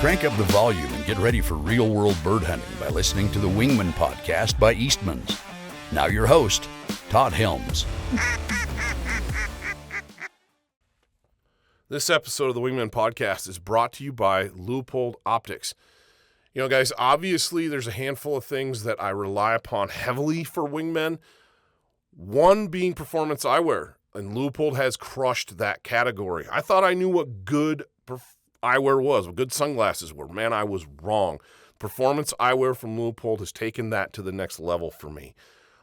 Crank up the volume and get ready for real-world bird hunting by listening to the Wingmen podcast by Eastmans. Now your host, Todd Helms. This episode of the Wingmen podcast is brought to you by Leupold Optics. You know, guys, obviously there's a handful of things that I rely upon heavily for Wingmen. One being performance eyewear, and Leupold has crushed that category. I thought I knew what good eyewear was, what good sunglasses were. Man, I was wrong. Performance eyewear from Leupold has taken that to the next level for me.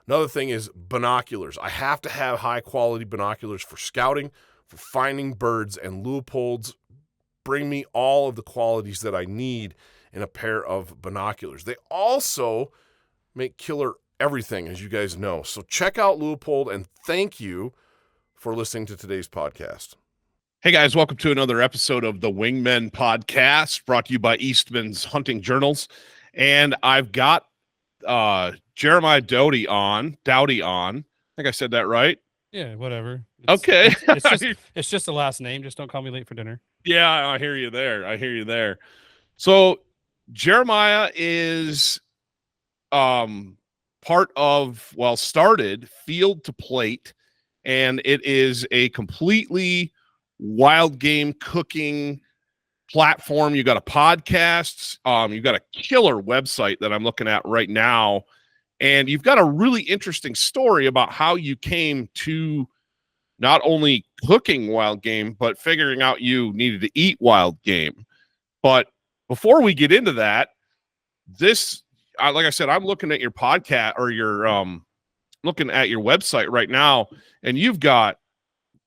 Another thing is binoculars. I have to have high-quality binoculars for scouting, for finding birds, and Leupolds bring me all of the qualities that I need in a pair of binoculars. They also make killer everything, as you guys know. So check out Leupold, and thank you for listening to today's podcast. Hey guys, welcome to another episode of the Wingmen podcast, brought to you by Eastman's Hunting Journals. And I've got Jeremiah Doughty on. I think I said that right. Yeah, whatever. Okay. It's just the last name. Just don't call me late for dinner. Yeah, I hear you there. So Jeremiah is started Field to Plate, and it is a completely wild game cooking platform. You got a podcast, you've got a killer website that I'm looking at right now, and you've got a really interesting story about how you came to not only cooking wild game, but figuring out you needed to eat wild game. But before we get into that, like I said, I'm looking at your podcast or looking at your website right now, and you've got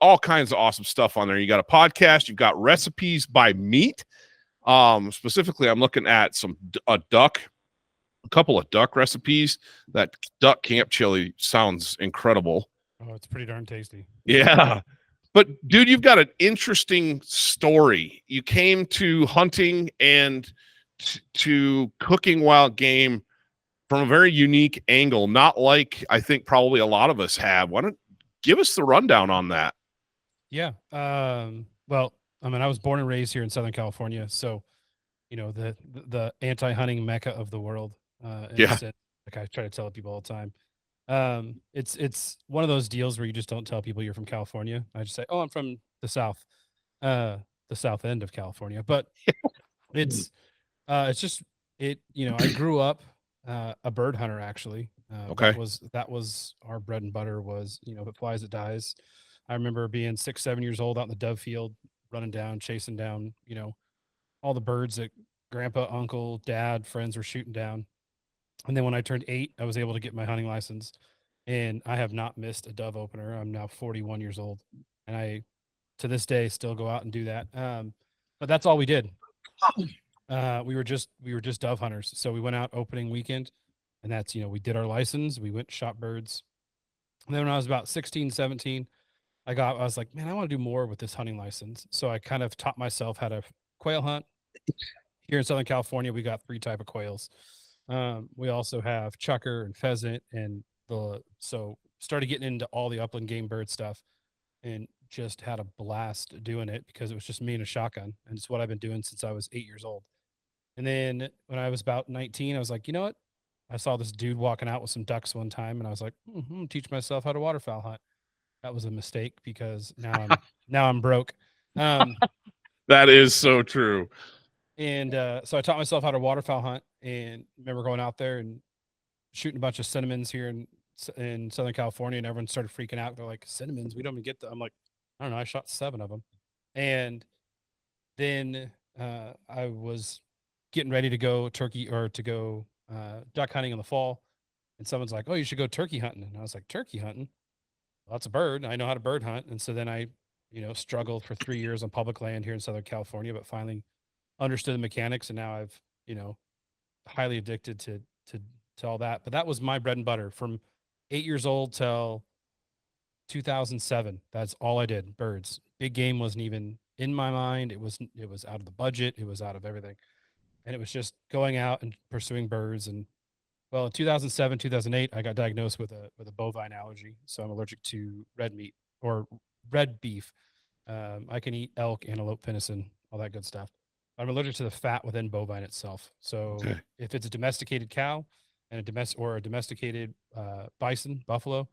all kinds of awesome stuff on there. You got a podcast, you've got recipes by meat. Specifically, I'm looking at a couple of duck recipes. That duck camp chili sounds incredible. Oh, it's pretty darn tasty. Yeah. But dude, you've got an interesting story. You came to hunting and to cooking wild game from a very unique angle, not like I think probably a lot of us have. Why don't give us the rundown on that? Yeah. Well, I mean, I was born and raised here in Southern California, so you know the anti-hunting mecca of the world. Yeah. Like I try to tell people all the time. It's one of those deals where you just don't tell people you're from California. I just say, "Oh, I'm from the South, the South end of California." But it's just it. You know, I grew up a bird hunter actually. Okay. That was our bread and butter. Was if it flies, it dies. I remember being 6, 7 years old out in the dove field, running down, chasing down, all the birds that grandpa, uncle, dad, friends were shooting down. And then when I turned 8, I was able to get my hunting license, and I have not missed a dove opener. I'm now 41 years old, and I, to this day, still go out and do that. But that's all we did. We were just dove hunters. So we went out opening weekend, and that's, we did our license. We went and shot birds. And then when I was about 16, 17, I was like, man, I want to do more with this hunting license. So I kind of taught myself how to quail hunt. Here in Southern California, we got 3 types of quails. We also have chucker and pheasant, and so started getting into all the upland game bird stuff, and just had a blast doing it because it was just me and a shotgun, and it's what I've been doing since I was 8 years old. And then when I was about 19, I was like, you know what? I saw this dude walking out with some ducks one time, and I was like, I'm gonna teach myself how to waterfowl hunt. That was a mistake because now I'm broke. That is so true. And so I taught myself how to waterfowl hunt, and remember going out there and shooting a bunch of cinnamons here in Southern California, and everyone started freaking out. They're like, cinnamons, we don't even get them. I'm like, I don't know. I shot 7 of them. And then I was getting ready to go duck hunting in the fall. And someone's like, oh, you should go turkey hunting. And I was like, turkey hunting? Well, that's a bird. I know how to bird hunt. And so then I, struggled for 3 years on public land here in Southern California, but finally understood the mechanics. And now I've, highly addicted to all that. But that was my bread and butter from 8 years old till 2007. That's all I did. Birds. Big game wasn't even in my mind. It was out of the budget. It was out of everything. And it was just going out and pursuing birds. And well, in 2007, 2008, I got diagnosed with a bovine allergy. So I'm allergic to red meat or red beef. I can eat elk, antelope, venison, all that good stuff. I'm allergic to the fat within bovine itself. So Okay. if it's a domesticated cow and a domesticated bison, buffalo,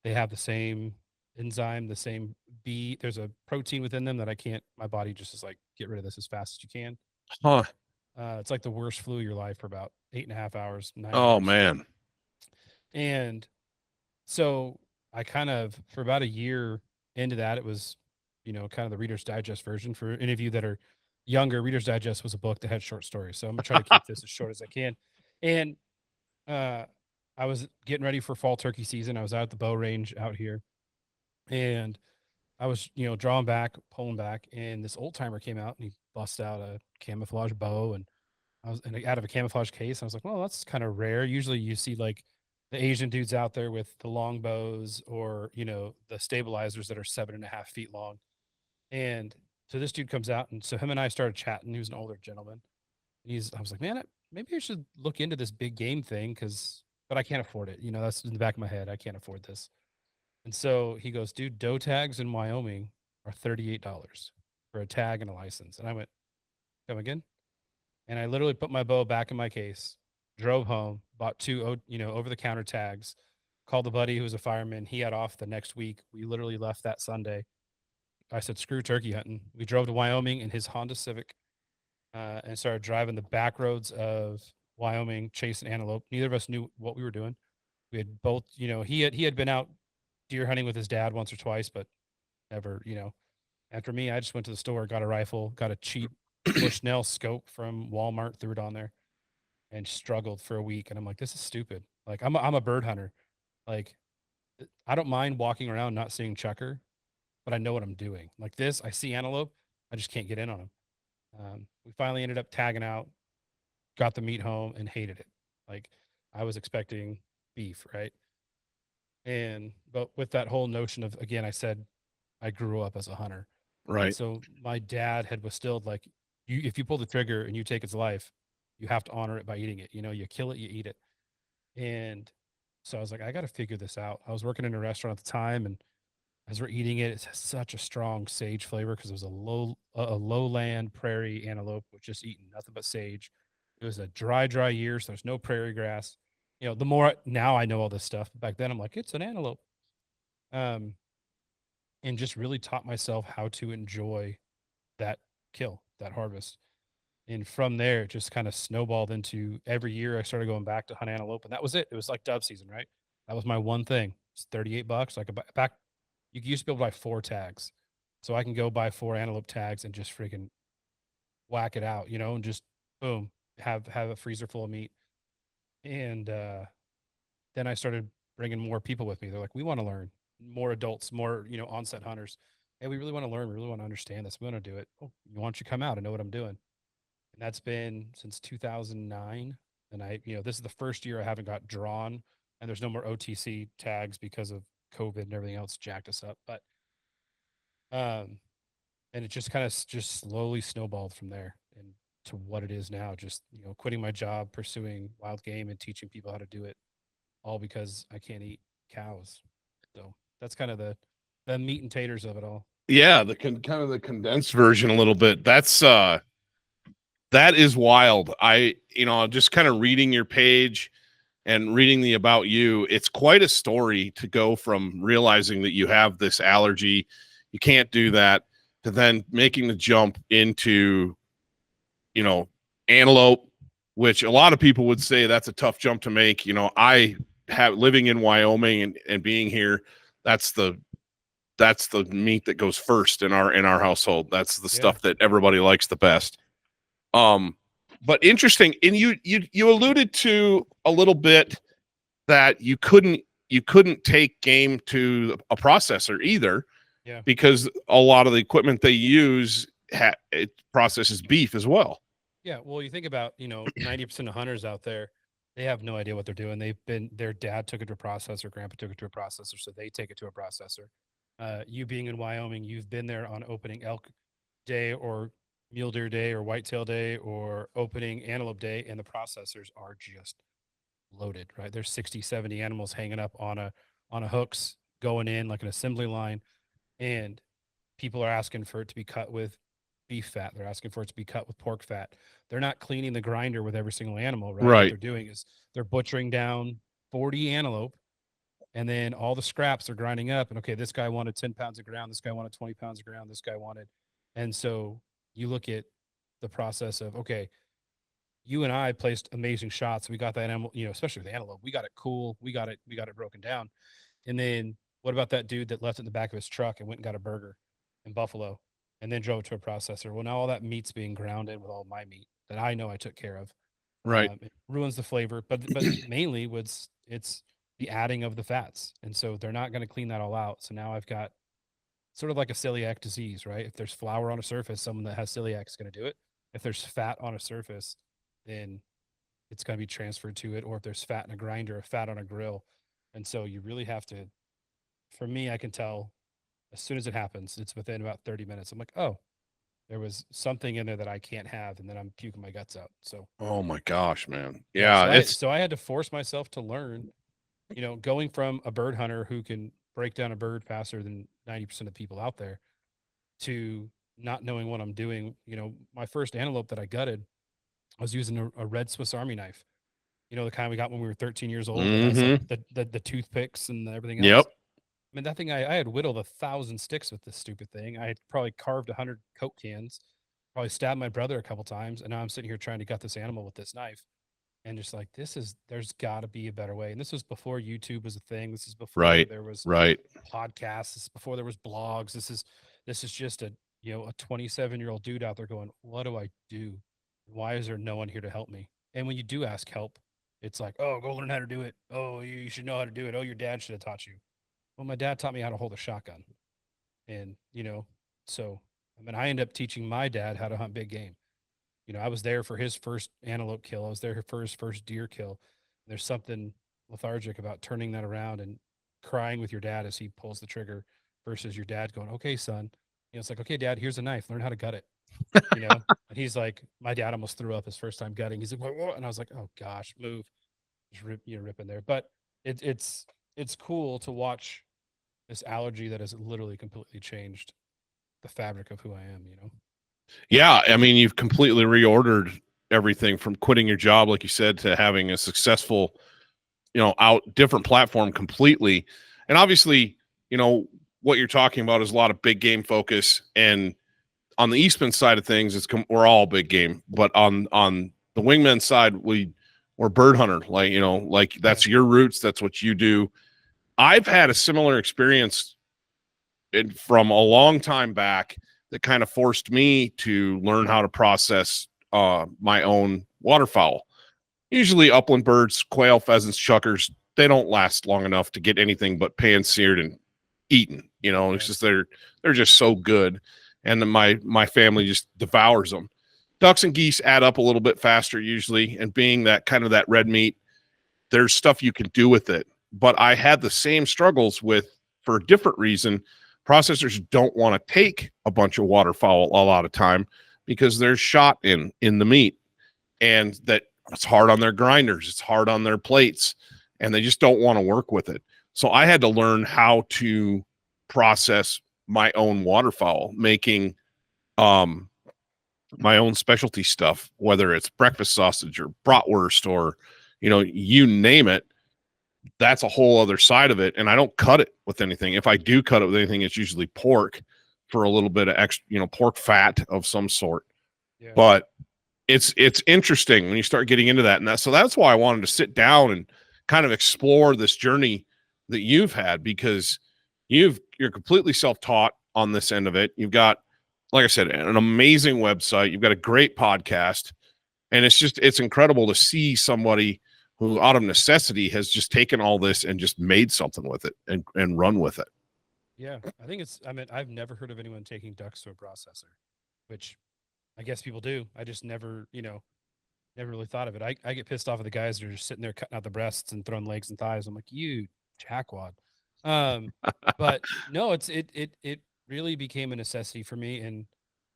they have the same enzyme, the same B. There's a protein within them that I can't. My body just is like, get rid of this as fast as you can. Huh. It's like the worst flu of your life for about 8.5 hours, 9 Oh hours. man. And so I kind of, for about a year into that, it was, kind of the Reader's Digest version. For any of you that are younger, Reader's Digest was a book that had short stories. So I'm gonna try to keep this as short as I can. And I was getting ready for fall turkey season. I was out at the bow range out here, and I was, drawing back, pulling back, and this old timer came out and he busted out a camouflage bow, and out of a camouflage case. I was like, well, that's kind of rare. Usually you see like the Asian dudes out there with the long bows or, the stabilizers that are 7.5 feet long. And so this dude comes out, and so him and I started chatting. He was an older gentleman. I was like, man, maybe I should look into this big game thing but I can't afford it. That's in the back of my head. I can't afford this. And so he goes, dude, doe tags in Wyoming are $38 for a tag and a license. And I went, come again? And I literally put my bow back in my case, drove home, bought two, over the counter tags, called the buddy who was a fireman. He had off the next week. We literally left that Sunday. I said, screw turkey hunting. We drove to Wyoming in his Honda Civic and started driving the back roads of Wyoming, chasing antelope. Neither of us knew what we were doing. We had both, he had been out deer hunting with his dad once or twice, but never, after me, I just went to the store, got a rifle, got a cheap Bushnell scope from Walmart, threw it on there, and struggled for a week. And I'm like, this is stupid. Like, I'm a bird hunter. Like, I don't mind walking around not seeing chucker, but I know what I'm doing. Like this, I see antelope, I just can't get in on them. We finally ended up tagging out, got the meat home, and hated it. Like, I was expecting beef, right? But with that whole notion of, again, I said I grew up as a hunter. Right. So my dad had distilled, like, if you pull the trigger and you take its life, you have to honor it by eating it. You kill it, you eat it. And so I was like, I got to figure this out. I was working in a restaurant at the time, and as we're eating it, it has such a strong sage flavor because it was a lowland prairie antelope with just eating nothing but sage. It was a dry year, so there's no prairie grass. The more now I know all this stuff, but back then I'm like, it's an antelope. And just really taught myself how to enjoy that kill, that harvest. And from there, it just kind of snowballed into every year I started going back to hunt antelope, and that was it. It was like dove season, right? That was my one thing. It's $38. I could buy back. You used to be able to buy 4 tags, so I can go buy 4 antelope tags and just freaking whack it out, and just boom, have a freezer full of meat. And then I started bringing more people with me. They're like, we want to learn. More adults, more onset hunters. Hey, we really want to learn. We really want to understand this. We want to do it. Oh, why don't you come out? I know what I'm doing. And that's been since 2009. And this is the first year I haven't got drawn, and there's no more OTC tags because of COVID and everything else jacked us up. But, and it just kind of just slowly snowballed from there and to what it is now, just, quitting my job, pursuing wild game and teaching people how to do it, all because I can't eat cows. So that's kind of the meat and taters of it all. Yeah, the kind of the condensed version a little bit. That is wild. Just kind of reading your page and reading the about you, it's quite a story to go from realizing that you have this allergy, you can't do that, to then making the jump into, antelope, which a lot of people would say that's a tough jump to make. I have living in Wyoming and being here, that's the meat that goes first in our household. That's the stuff that everybody likes the best. But interesting. And you alluded to a little bit that you couldn't take game to a processor either. Yeah. Because a lot of the equipment they use it processes beef as well. Yeah. Well, you think about, 90% of hunters out there, they have no idea what they're doing. Their dad took it to a processor, grandpa took it to a processor, so they take it to a processor. You being in Wyoming, you've been there on opening elk day or mule deer day or whitetail day or opening antelope day, and the processors are just loaded, right? There's 60, 70 animals hanging up on a hooks going in like an assembly line, and people are asking for it to be cut with beef fat. They're asking for it to be cut with pork fat. They're not cleaning the grinder with every single animal, right? What Right. they're doing is they're butchering down 40 antelope, and then all the scraps are grinding up. And okay, this guy wanted 10 pounds of ground. This guy wanted 20 pounds of ground. This guy wanted. And so you look at the process of, okay, you and I placed amazing shots. We got that animal, you know, especially with antelope, we got it cool. We got it broken down. And then what about that dude that left it in the back of his truck and went and got a burger in Buffalo and then drove it to a processor? Well, now all that meat's being ground in with all my meat that I know I took care of. Right. It ruins the flavor, but mainly it's the adding of the fats. And so they're not going to clean that all out. So now I've got sort of like a celiac disease, right? If there's flour on a surface, someone that has celiac is going to do it. If there's fat on a surface, then it's going to be transferred to it. Or if there's fat in a grinder or fat on a grill. And so you really have to, for me, I can tell as soon as it happens, it's within about 30 minutes. I'm like, oh, there was something in there that I can't have. And then I'm puking my guts out. So, Oh my gosh, man. Yeah. so I had to force myself to learn, you know, going from a bird hunter who can break down a bird faster than 90% of people out there to not knowing what I'm doing. You know, my first antelope that I gutted, I was using a red Swiss Army knife, you know, the kind we got when we were 13 years old. That has like the toothpicks and everything else. Yep. I mean, that thing, I had whittled 1,000 sticks with this stupid thing. I had probably carved 100 Coke cans, probably stabbed my brother a couple times. And now I'm sitting here trying to gut this animal with this knife. And just like, there's got to be a better way. And this was before YouTube was a thing. This is before there was podcasts. This is before there was blogs. This is just a, you know, a 27-year-old dude out there going, what do I do? Why is there no one here to help me? And when you do ask help, it's like, oh, go learn how to do it. Oh, you should know how to do it. Oh, your dad should have taught you. Well, my dad taught me how to hold a shotgun. And, you know, so, I mean, I ended up teaching my dad how to hunt big game. You know, I was there for his first antelope kill. I was there for his first deer kill. There's something lethargic about turning that around and crying with your dad as he pulls the trigger versus your dad going, okay, son. You know, it's like, okay, dad, here's a knife. Learn how to gut it. You know, and he's like, my dad almost threw up his first time gutting. He's like, what? And I was like, oh gosh, move. Just ripping there. But it's cool to watch this allergy that has literally completely changed the fabric of who I am, you know? Yeah. I mean, you've completely reordered everything from quitting your job, like you said, to having a successful, you know, different platform completely. And obviously, you know, what you're talking about is a lot of big game focus. And on the Eastman side of things, we're all big game. But on the Wingmen side, we're bird hunter. Like, you know, like that's your roots. That's what you do. I've had a similar experience from a long time back that kind of forced me to learn how to process my own waterfowl. Usually upland birds, quail, pheasants, chuckers, they don't last long enough to get anything but pan-seared and eaten. You know, it's just they're just so good. And then my family just devours them. Ducks and geese add up a little bit faster usually, and being that kind of that red meat, there's stuff you can do with it. But I had the same struggles with, for a different reason, processors don't want to take a bunch of waterfowl a lot of time because there's shot in the meat, and that it's hard on their grinders, it's hard on their plates, and they just don't want to work with it. So I had to learn how to process my own waterfowl, making my own specialty stuff, whether it's breakfast sausage or bratwurst or, you know, you name it. That's a whole other side of it. And I don't cut it with anything. If I do cut it with anything, it's usually pork for a little bit of extra, you know, pork fat of some sort. Yeah. But it's interesting when you start getting into that. And so that's why I wanted to sit down and kind of explore this journey that you've had, because you're completely self-taught on this end of it. You've got, like I said, an amazing website. You've got a great podcast, and it's incredible to see somebody who out of necessity has just taken all this and just made something with it and run with it. Yeah. I mean, I've never heard of anyone taking ducks to a processor, which I guess people do. I just never really thought of it. I get pissed off at the guys that are just sitting there cutting out the breasts and throwing legs and thighs. I'm like, you jackwad. But no, it really became a necessity for me. And,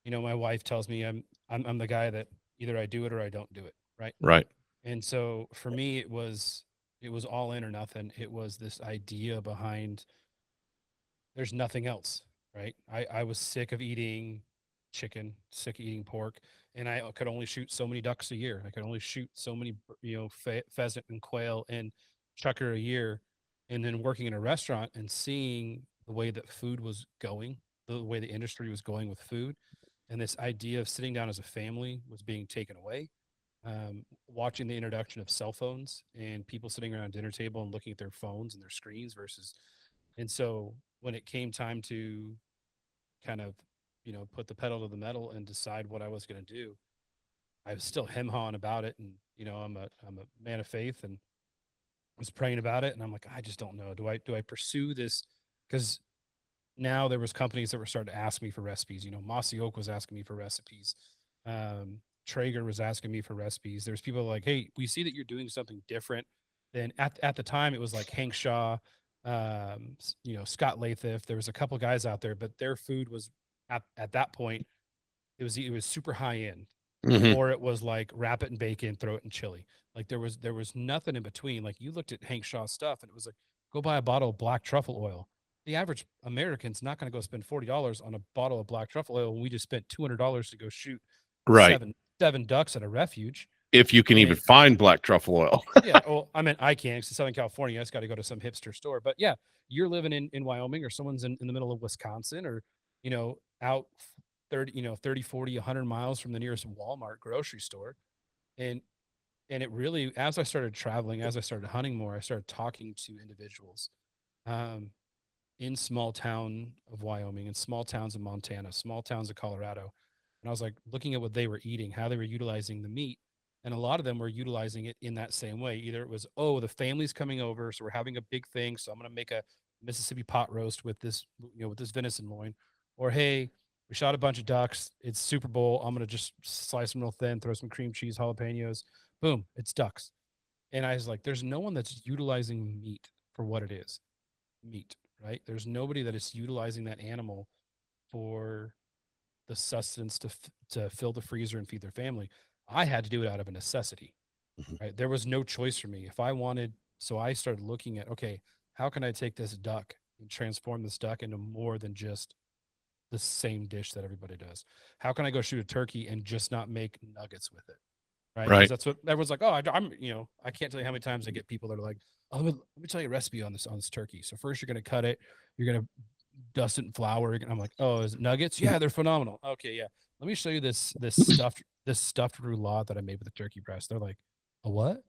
you know, my wife tells me I'm the guy that either I do it or I don't do it. Right. Right. And so for me, it was all in or nothing. It was this idea behind there's nothing else. Right. I was sick of eating chicken, sick of eating pork, and I could only shoot so many ducks a year. I could only shoot so many, pheasant and quail and chucker a year. And then working in a restaurant and seeing the way that food was going, the way the industry was going with food, and this idea of sitting down as a family was being taken away. Watching the introduction of cell phones and people sitting around a dinner table and looking at their phones and their screens versus, and so when it came time to kind of, put the pedal to the metal and decide what I was going to do, I was still hem hawing about it. And, I'm a man of faith and was praying about it. And I'm like, I just don't know. Do I pursue this? Because now there was companies that were starting to ask me for recipes. Mossy Oak was asking me for recipes. Traeger was asking me for recipes. There's people like, hey, we see that you're doing something different. Then at the time, it was like Hank Shaw, Scott Lathiff. There was a couple guys out there, but their food was at that point, it was super high end, or it was like wrap it in bacon, throw it in chili. Like there was nothing in between. Like you looked at Hank Shaw's stuff, and it was like, go buy a bottle of black truffle oil. The average American's not going to go spend $40 on a bottle of black truffle oil when we just spent $200 to go shoot Right. seven ducks at a refuge. If you can even find black truffle oil. Yeah. Well, I mean, I can't. It's in Southern California. I just got to go to some hipster store. But yeah, you're living in Wyoming, or someone's in the middle of Wisconsin, or, out 30, 40, 100 miles from the nearest Walmart grocery store. And it really, as I started traveling, as I started hunting more, I started talking to individuals in small town of Wyoming, in small towns of Montana, small towns of Colorado. And I was like looking at what they were eating, how they were utilizing the meat. And a lot of them were utilizing it in that same way. Either it was, oh, the family's coming over, so we're having a big thing, so I'm going to make a Mississippi pot roast with this, with this venison loin. Or, hey, we shot a bunch of ducks. It's Super Bowl. I'm going to just slice them real thin, throw some cream cheese, jalapenos. Boom, it's ducks. And I was like, there's no one that's utilizing meat for what it is. Meat, right? There's nobody that is utilizing that animal for the sustenance to fill the freezer and feed their family. I had to do it out of a necessity, right? There was no choice for me. If I wanted, so I started looking at, okay, how can I take this duck and transform this duck into more than just the same dish that everybody does? How can I go shoot a turkey and just not make nuggets with it? Right. Right. That's what everyone's like. Oh, I'm, I can't tell you how many times I get people that are like, oh, let me tell you a recipe on this turkey. So first you're going to cut it. You're going to dust it in flour. I'm like, oh, is it nuggets? Yeah, they're phenomenal. Okay. Yeah. Let me show you this stuffed roulade that I made with the turkey breast. They're like, a what?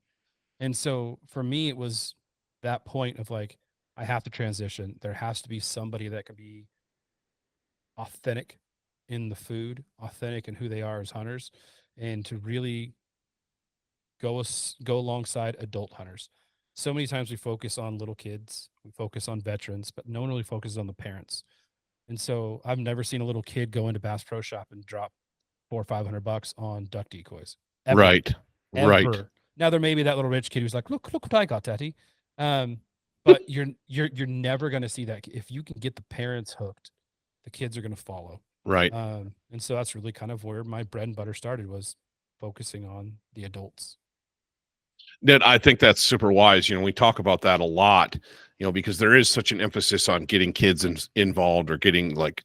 And so for me, it was that point of like, I have to transition. There has to be somebody that can be authentic in the food, authentic in who they are as hunters, and to really go alongside adult hunters. So many times we focus on little kids, we focus on veterans, but no one really focuses on the parents. And so I've never seen a little kid go into Bass Pro Shop and drop $400 or $500 on duck decoys. Ever. Right. Ever. Right. Now there may be that little rich kid who's like, look what I got, Daddy. But you're never going to see that. If you can get the parents hooked, the kids are going to follow. Right. And so that's really kind of where my bread and butter started, was focusing on the adults. That I think that's super wise. We talk about that a lot, because there is such an emphasis on getting kids involved, or getting like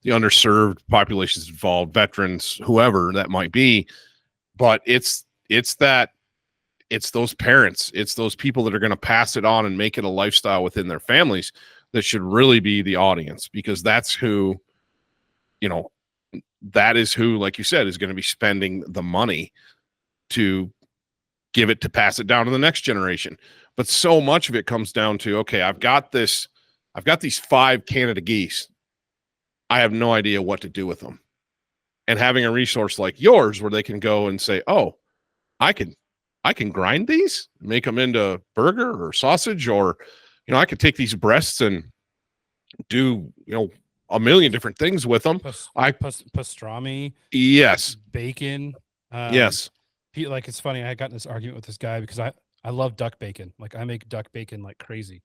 the underserved populations involved, veterans, whoever that might be. But it's those parents, it's those people that are going to pass it on and make it a lifestyle within their families that should really be the audience, because that's who, that is who, like you said, is going to be spending the money to give it, to pass it down to the next generation. But so much of it comes down to, okay, I've got these 5 Canada geese. I have no idea what to do with them. And having a resource like yours where they can go and say, oh, I can grind these, make them into burger or sausage, or, I could take these breasts and do, a million different things with them. Pastrami. Yes. Bacon. Yes. Like, it's funny. I got in this argument with this guy because I love duck bacon. Like, I make duck bacon like crazy.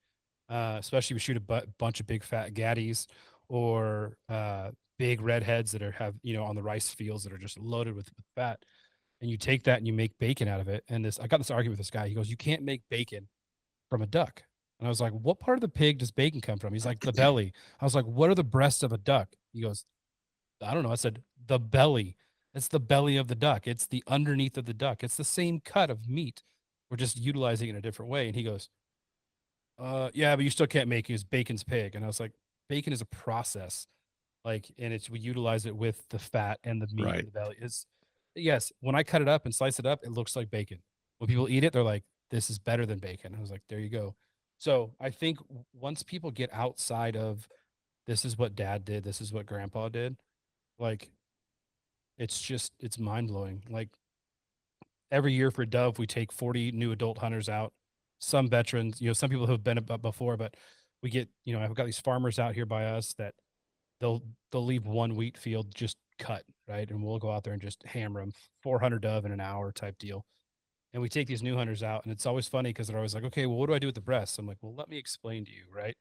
Especially if we shoot a bunch of big fat gaddies, or big redheads that have, on the rice fields that are just loaded with fat. And you take that and you make bacon out of it. And I got this argument with this guy. He goes, you can't make bacon from a duck. And I was like, what part of the pig does bacon come from? He's like, the belly. I was like, what are the breasts of a duck? He goes, I don't know. I said, the belly. It's the belly of the duck. It's the underneath of the duck. It's the same cut of meat. We're just utilizing it in a different way. And he goes, yeah, but you still can't make it. It's bacon's pig. And I was like, bacon is a process. Like, and it's, we utilize it with the fat and the meat Right. and the belly. It's, yes, when I cut it up and slice it up, it looks like bacon. When people eat it, they're like, this is better than bacon. I was like, there you go. So I think once people get outside of, this is what dad did, this is what grandpa did, like, it's just, it's mind blowing. Like, every year for dove, we take 40 new adult hunters out, some veterans, some people who have been about before, but we get, I've got these farmers out here by us that they'll leave one wheat field just cut, right? And we'll go out there and just hammer them, 400 dove in an hour type deal. And we take these new hunters out, and it's always funny because they're always like, okay, well, what do I do with the breasts? I'm like, well, let me explain to you, right?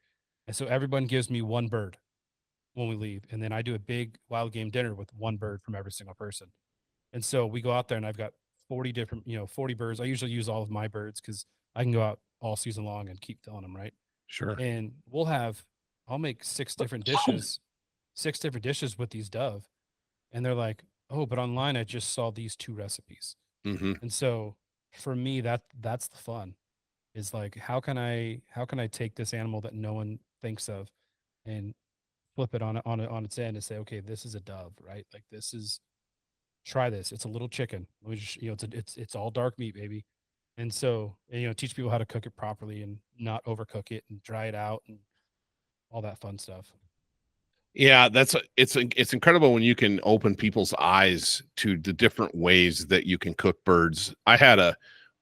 And so everyone gives me one bird when we leave, and then I do a big wild game dinner with one bird from every single person. And so we go out there, and I've got 40 different, 40 birds. I usually use all of my birds because I can go out all season long and keep filling them, right? Sure. And I'll make six different dishes with these dove. And they're like, oh, but online I just saw these 2 recipes. Mm-hmm. And so for me, that's the fun, is like, how can I take this animal that no one thinks of and flip it on its end and say, okay, this is a dove, right? Like, try this. It's a little chicken. Let me just, it's all dark meat, baby. And so, teach people how to cook it properly and not overcook it and dry it out and all that fun stuff. Yeah, it's incredible when you can open people's eyes to the different ways that you can cook birds. I had a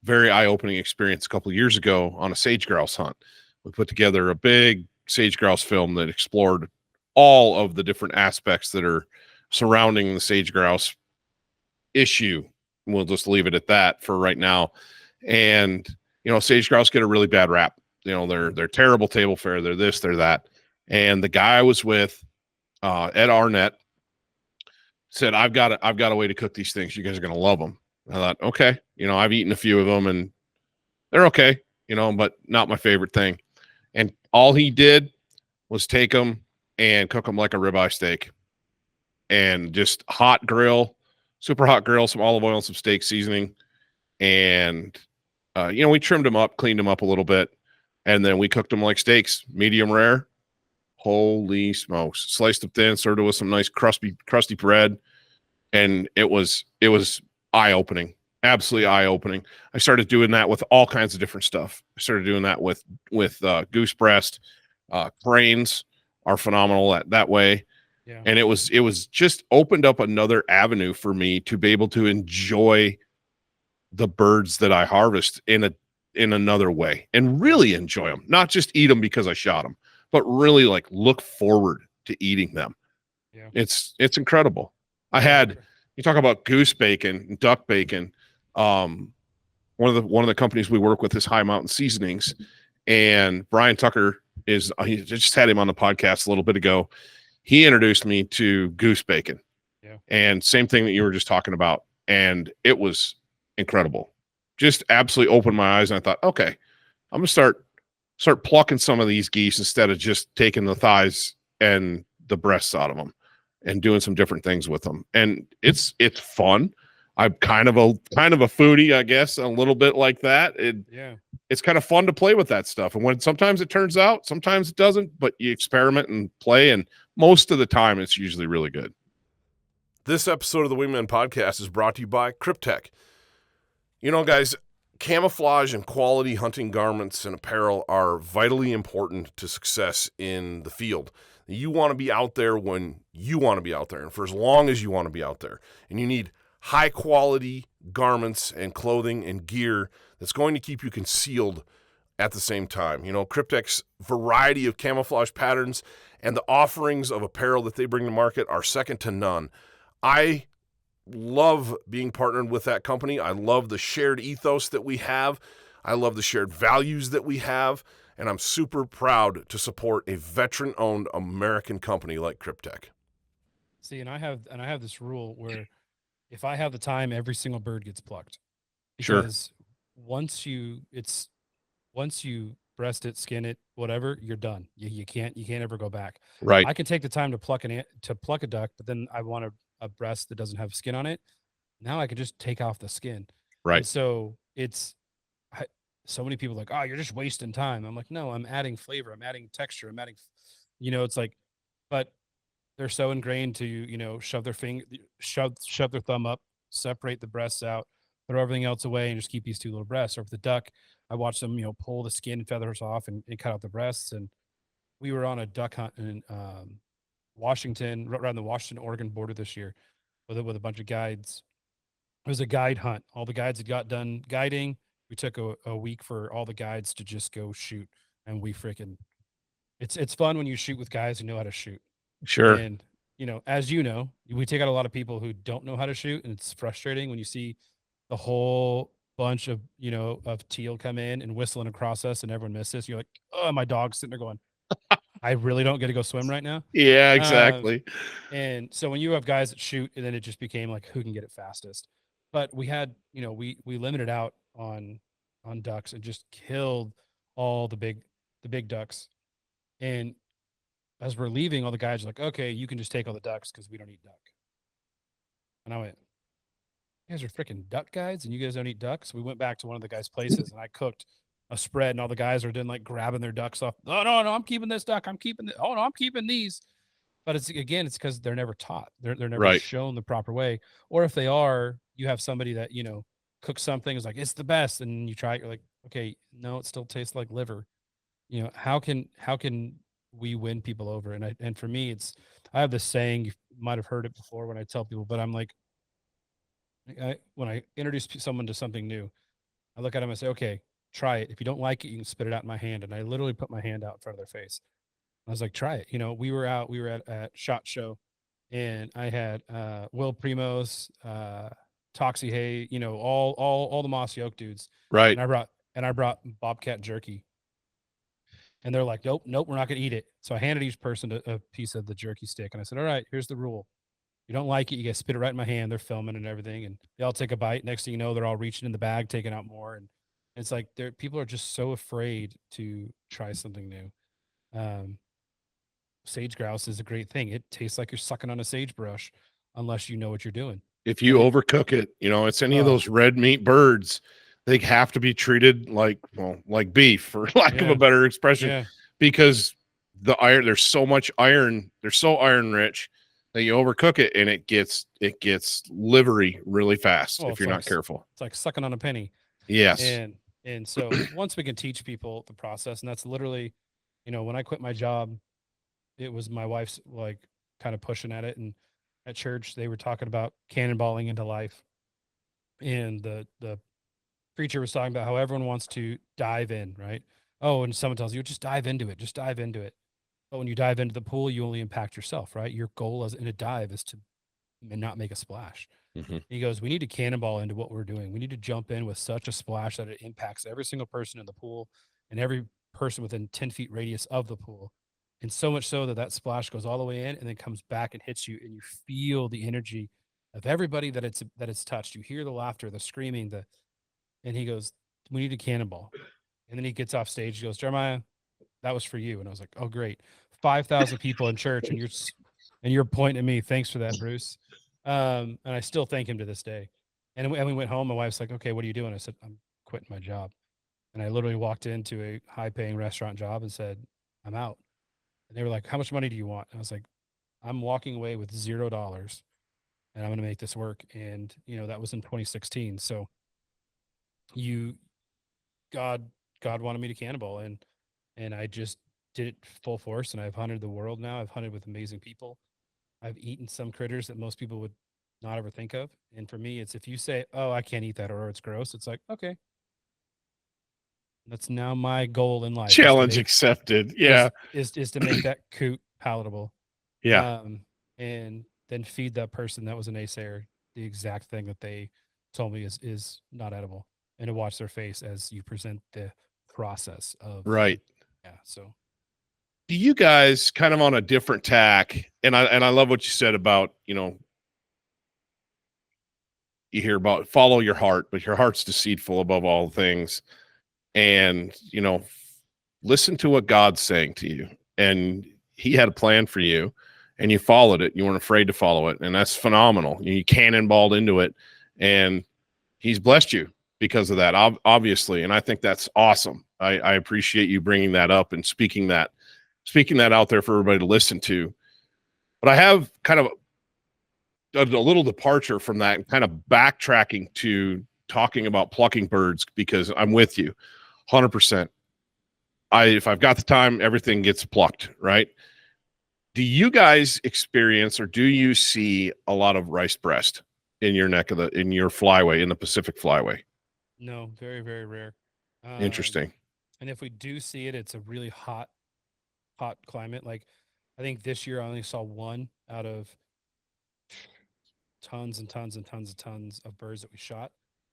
very eye-opening experience a couple of years ago on a sage grouse hunt. We put together a big sage grouse film that explored all of the different aspects that are surrounding the sage grouse issue. We'll just leave it at that for right now. And sage grouse get a really bad rap. They're terrible table fare. They're this, they're that. And the guy I was with, Ed Arnett, said, I've got a way to cook these things. You guys are going to love them. I thought, okay, I've eaten a few of them and they're okay, but not my favorite thing. And all he did was take them and cook them like a ribeye steak, and just super hot grill, some olive oil and some steak seasoning. And, we trimmed them up, cleaned them up a little bit, and then we cooked them like steaks, medium rare. Holy smokes. Sliced them thin, served it with some nice crusty bread. And it was eye-opening, absolutely eye-opening. I started doing that with all kinds of different stuff. I started doing that with goose breast. Cranes are phenomenal that way. Yeah. And it was just opened up another avenue for me to be able to enjoy the birds that I harvest in another way and really enjoy them, not just eat them because I shot them, but really like look forward to eating them. Yeah. It's incredible. You talk about goose bacon and duck bacon. One of the companies we work with is High Mountain Seasonings, and Brian Tucker he just had him on the podcast a little bit ago. He introduced me to goose bacon. Yeah. And same thing that you were just talking about. And it was incredible. Just absolutely opened my eyes. And I thought, okay, I'm going to start plucking some of these geese instead of just taking the thighs and the breasts out of them and doing some different things with them. And it's fun. I'm kind of a foodie, I guess, a little bit like that. It's kind of fun to play with that stuff. And when sometimes it turns out, sometimes it doesn't, but you experiment and play. And most of the time it's usually really good. This episode of the Wingmen podcast is brought to you by Cryptek. Guys, camouflage and quality hunting garments and apparel are vitally important to success in the field. You want to be out there when you want to be out there and for as long as you want to be out there. And you need high quality garments and clothing and gear that's going to keep you concealed at the same time. Cryptek's variety of camouflage patterns and the offerings of apparel that they bring to market are second to none. I love being partnered with that company. I love the shared ethos that we have. I love the shared values that we have. And I'm super proud to support a veteran-owned American company like Cryptek. See, and I have this rule where if I have the time, every single bird gets plucked. Because Sure. once you breast it, skin it, whatever, you're done. You can't ever go back. Right. I can take the time to pluck a duck, but then I want a breast that doesn't have skin on it. Now I can just take off the skin. Right. And so so many people are like, oh, you're just wasting time. I'm like, no, I'm adding flavor. I'm adding texture. I'm adding, it's like, but they're so ingrained to, shove their their thumb up, separate the breasts out, throw everything else away, and just keep these two little breasts. Or with the duck, I watch them, pull the skin and feathers off and cut out the breasts. And we were on a duck hunt in Washington, right around the Washington-Oregon border this year with a bunch of guides. It was a guide hunt. All the guides had got done guiding. We took a week for all the guides to just go shoot. And we freaking, it's fun when you shoot with guys who know how to shoot. Sure. And, as we take out a lot of people who don't know how to shoot, and it's frustrating when you see the whole bunch of, of teal come in and whistling across us and everyone misses. You're like, oh, my dog's sitting there going, I really don't get to go swim right now. Yeah, exactly. And so when you have guys that shoot, and then it just became like, who can get it fastest? But we had, we limited out on ducks and just killed all the big ducks. And as we're leaving, all the guys are like, okay, you can just take all the ducks because we don't eat duck. And I went, you guys are freaking duck guides and you guys don't eat ducks? We went back to one of the guys' places and I cooked a spread, and all the guys are doing like grabbing their ducks off. Oh, no, I'm keeping this duck. I'm keeping oh no, I'm keeping these. But it's because they're never taught. They're never shown the proper way. Or if they are, you have somebody that, cooks something, is like, it's the best, and you try it, you're like, okay, no, it still tastes like liver. How can we win people over? And for me, I have this saying, you might have heard it before when I tell people, but I'm like, when I introduce someone to something new, I look at them and say, okay, try it. If you don't like it, you can spit it out in my hand. And I literally put my hand out in front of their face. I was like, try it. We were at SHOT Show, and I had Will Primos, Toxie Hay, all the Mossy Oak dudes. Right. And I brought Bobcat jerky. And they're like, nope, we're not going to eat it. So I handed each person a piece of the jerky stick. And I said, all right, here's the rule. You don't like it, you guys spit it right in my hand. They're filming and everything. And they all take a bite. Next thing you know, they're all reaching in the bag, taking out more. And it's like people are just so afraid to try something new. Sage grouse is a great thing. It tastes like you're sucking on a sagebrush unless you know what you're doing. If you overcook it, it's any of those red meat birds, they have to be treated like beef, for lack of a better expression, because there's so much iron. They're so iron rich that you overcook it and it gets livery really fast if you're not careful. It's like sucking on a penny. Yes. And so once we can teach people the process, and that's literally, when I quit my job, it was my wife's like kind of pushing at it. And at church, they were talking about cannonballing into life. And the preacher was talking about how everyone wants to dive in, right? Oh, and someone tells you, just dive into it. Just dive into it. But when you dive into the pool, you only impact yourself, right? Your goal as in a dive is to not make a splash. Mm-hmm. He goes, we need to cannonball into what we're doing. We need to jump in with such a splash that it impacts every single person in the pool and every person within 10 feet radius of the pool. And so much so that splash goes all the way in and then comes back and hits you, and you feel the energy of everybody that it's touched. You hear the laughter, the screaming, and he goes, we need a cannonball. And then he gets off stage. He goes, Jeremiah, that was for you. And I was like, oh, great. 5,000 people in church, and you're pointing at me. Thanks for that, Bruce. And I still thank him to this day. And we went home. My wife's like, okay, what are you doing? I said, I'm quitting my job. And I literally walked into a high-paying restaurant job and said, I'm out. And they were like, how much money do you want? And I was like, I'm walking away with $0 and I'm going to make this work. And, that was in 2016. So God wanted me to cannonball, and I just did it full force. And I've hunted the world now. I've hunted with amazing people. I've eaten some critters that most people would not ever think of. And for me, it's if you say, oh, I can't eat that, or it's gross, it's like, okay. That's now my goal in life. Challenge accepted. Yeah. Is to make that coot palatable. Yeah. And then feed that person that was a naysayer the exact thing that they told me is not edible, and to watch their face as you present the process of. Right. Yeah. So do you guys, kind of on a different tack, and I love what you said about, you hear about follow your heart, but your heart's deceitful above all things. And, listen to what God's saying to you. And he had a plan for you and you followed it. You weren't afraid to follow it. And that's phenomenal. You cannonballed into it and he's blessed you because of that, obviously. And I think that's awesome. I appreciate you bringing that up and speaking that out there for everybody to listen to. But I have kind of a little departure from that and kind of backtracking to talking about plucking birds, because I'm with you 100%. If I've got the time, everything gets plucked, right? Do you guys experience, or do you see a lot of rice breast in your in your flyway, in the Pacific flyway? No, very, very rare. Interesting. And if we do see it, it's a really hot climate. Like, I think this year I only saw one out of tons and tons and tons and tons of birds that we shot.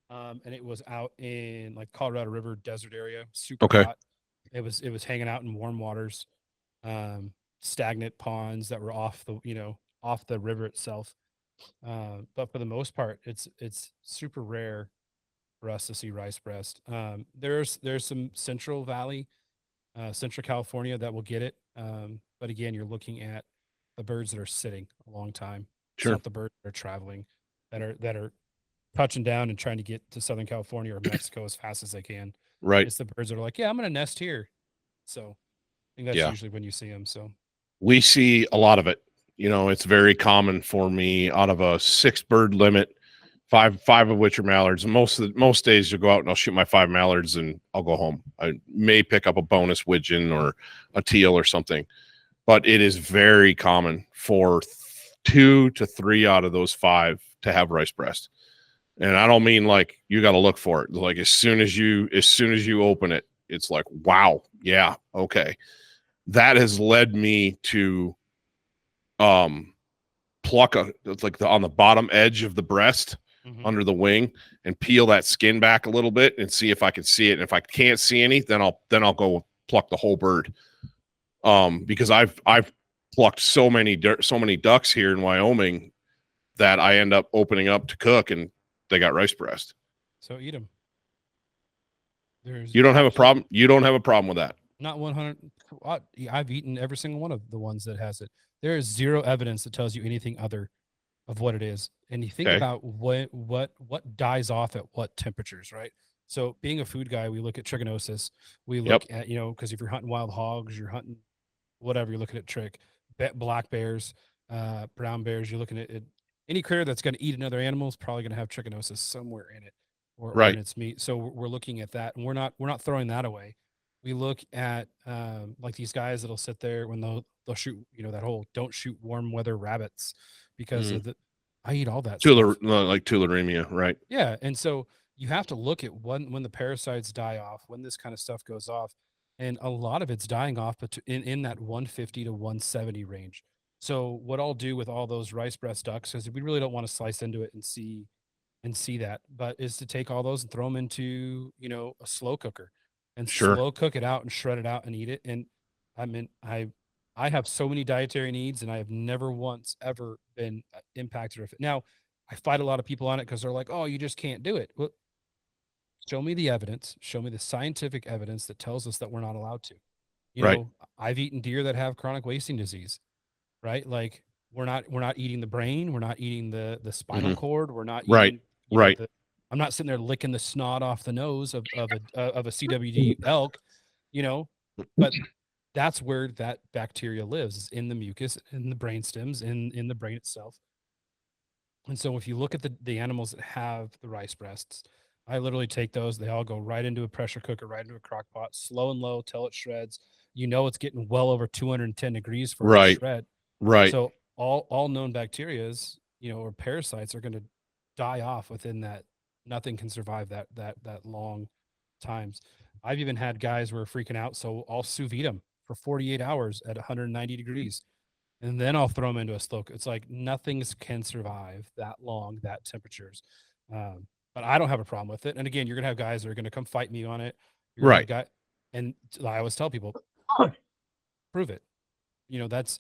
And it was out in like Colorado River desert area, super hot. It was hanging out in warm waters, stagnant ponds that were off the river itself. But for the most part, it's super rare for us to see rice breast. There's some Central Valley, Central California that will get it. But again, you're looking at the birds that are sitting a long time. It's not the birds that are traveling, that are touching down and trying to get to Southern California or Mexico as fast as they can. Right. It's the birds that are like, yeah, I'm going to nest here. So I think that's usually when you see them. So we see a lot of it. You know, it's very common for me out of a 6 bird limit, five of which are mallards. Most days you go out and I'll shoot my 5 mallards and I'll go home. I may pick up a bonus widgeon or a teal or something, but it is very common for 2 to 3 out of those 5 to have rice breast. And I don't mean like you got to look for it. Like as soon as you open it, it's like, wow, yeah, okay. That has led me to pluck on the bottom edge of the breast, under the wing, and peel that skin back a little bit and see if I can see it. And if I can't see any, then I'll go pluck the whole bird. Because I've plucked so many ducks here in Wyoming that I end up opening up to cook and they got rice breast. So eat them. You don't have a problem. You don't have a problem with that. Not 100. I've eaten every single one of the ones that has it. There is zero evidence that tells you anything other of what it is. And you think about what dies off at what temperatures, right? So being a food guy, we look at trichinosis. We look at, because if you're hunting wild hogs, you're hunting whatever, you're looking at black bears, brown bears, you're looking at it. Any critter that's going to eat another animal is probably going to have trichinosis somewhere in it or in its meat. So we're looking at that, and we're not throwing that away. We look at like these guys that'll sit there when they'll shoot, that whole don't shoot warm weather rabbits because of I eat all that stuff. Like tularemia, right? Yeah. And so you have to look at when the parasites die off, when this kind of stuff goes off. And a lot of it's dying off in that 150 to 170 range. So what I'll do with all those rice breast ducks, because we really don't want to slice into it and see that, but is to take all those and throw them into, a slow cooker and slow cook it out and shred it out and eat it. And I mean, I have so many dietary needs and I have never once ever been impacted with it. Now I fight a lot of people on it because they're like, oh, you just can't do it. Well, show me the evidence, show me the scientific evidence that tells us that we're not allowed to. You know, I've eaten deer that have chronic wasting disease, right? Like we're not eating the brain. We're not eating the spinal cord. We're not eating, I'm not sitting there licking the snot off the nose of a CWD elk, but that's where that bacteria lives, is in the mucus, in the brain stems, in the brain itself. And so if you look at the animals that have the rice breasts, I literally take those, they all go right into a pressure cooker, right into a crock pot, slow and low till it shreds. It's getting well over 210 degrees for a shred. Right. So all known bacterias, or parasites are going to die off within that. Nothing can survive that long times. I've even had guys who are freaking out, so I'll sous vide them for 48 hours at 190 degrees, and then I'll throw them into a slow. It's like nothing can survive that long, that temperatures. But I don't have a problem with it. And again, you're gonna have guys that are gonna come fight me on it. And I always tell people, prove it. That's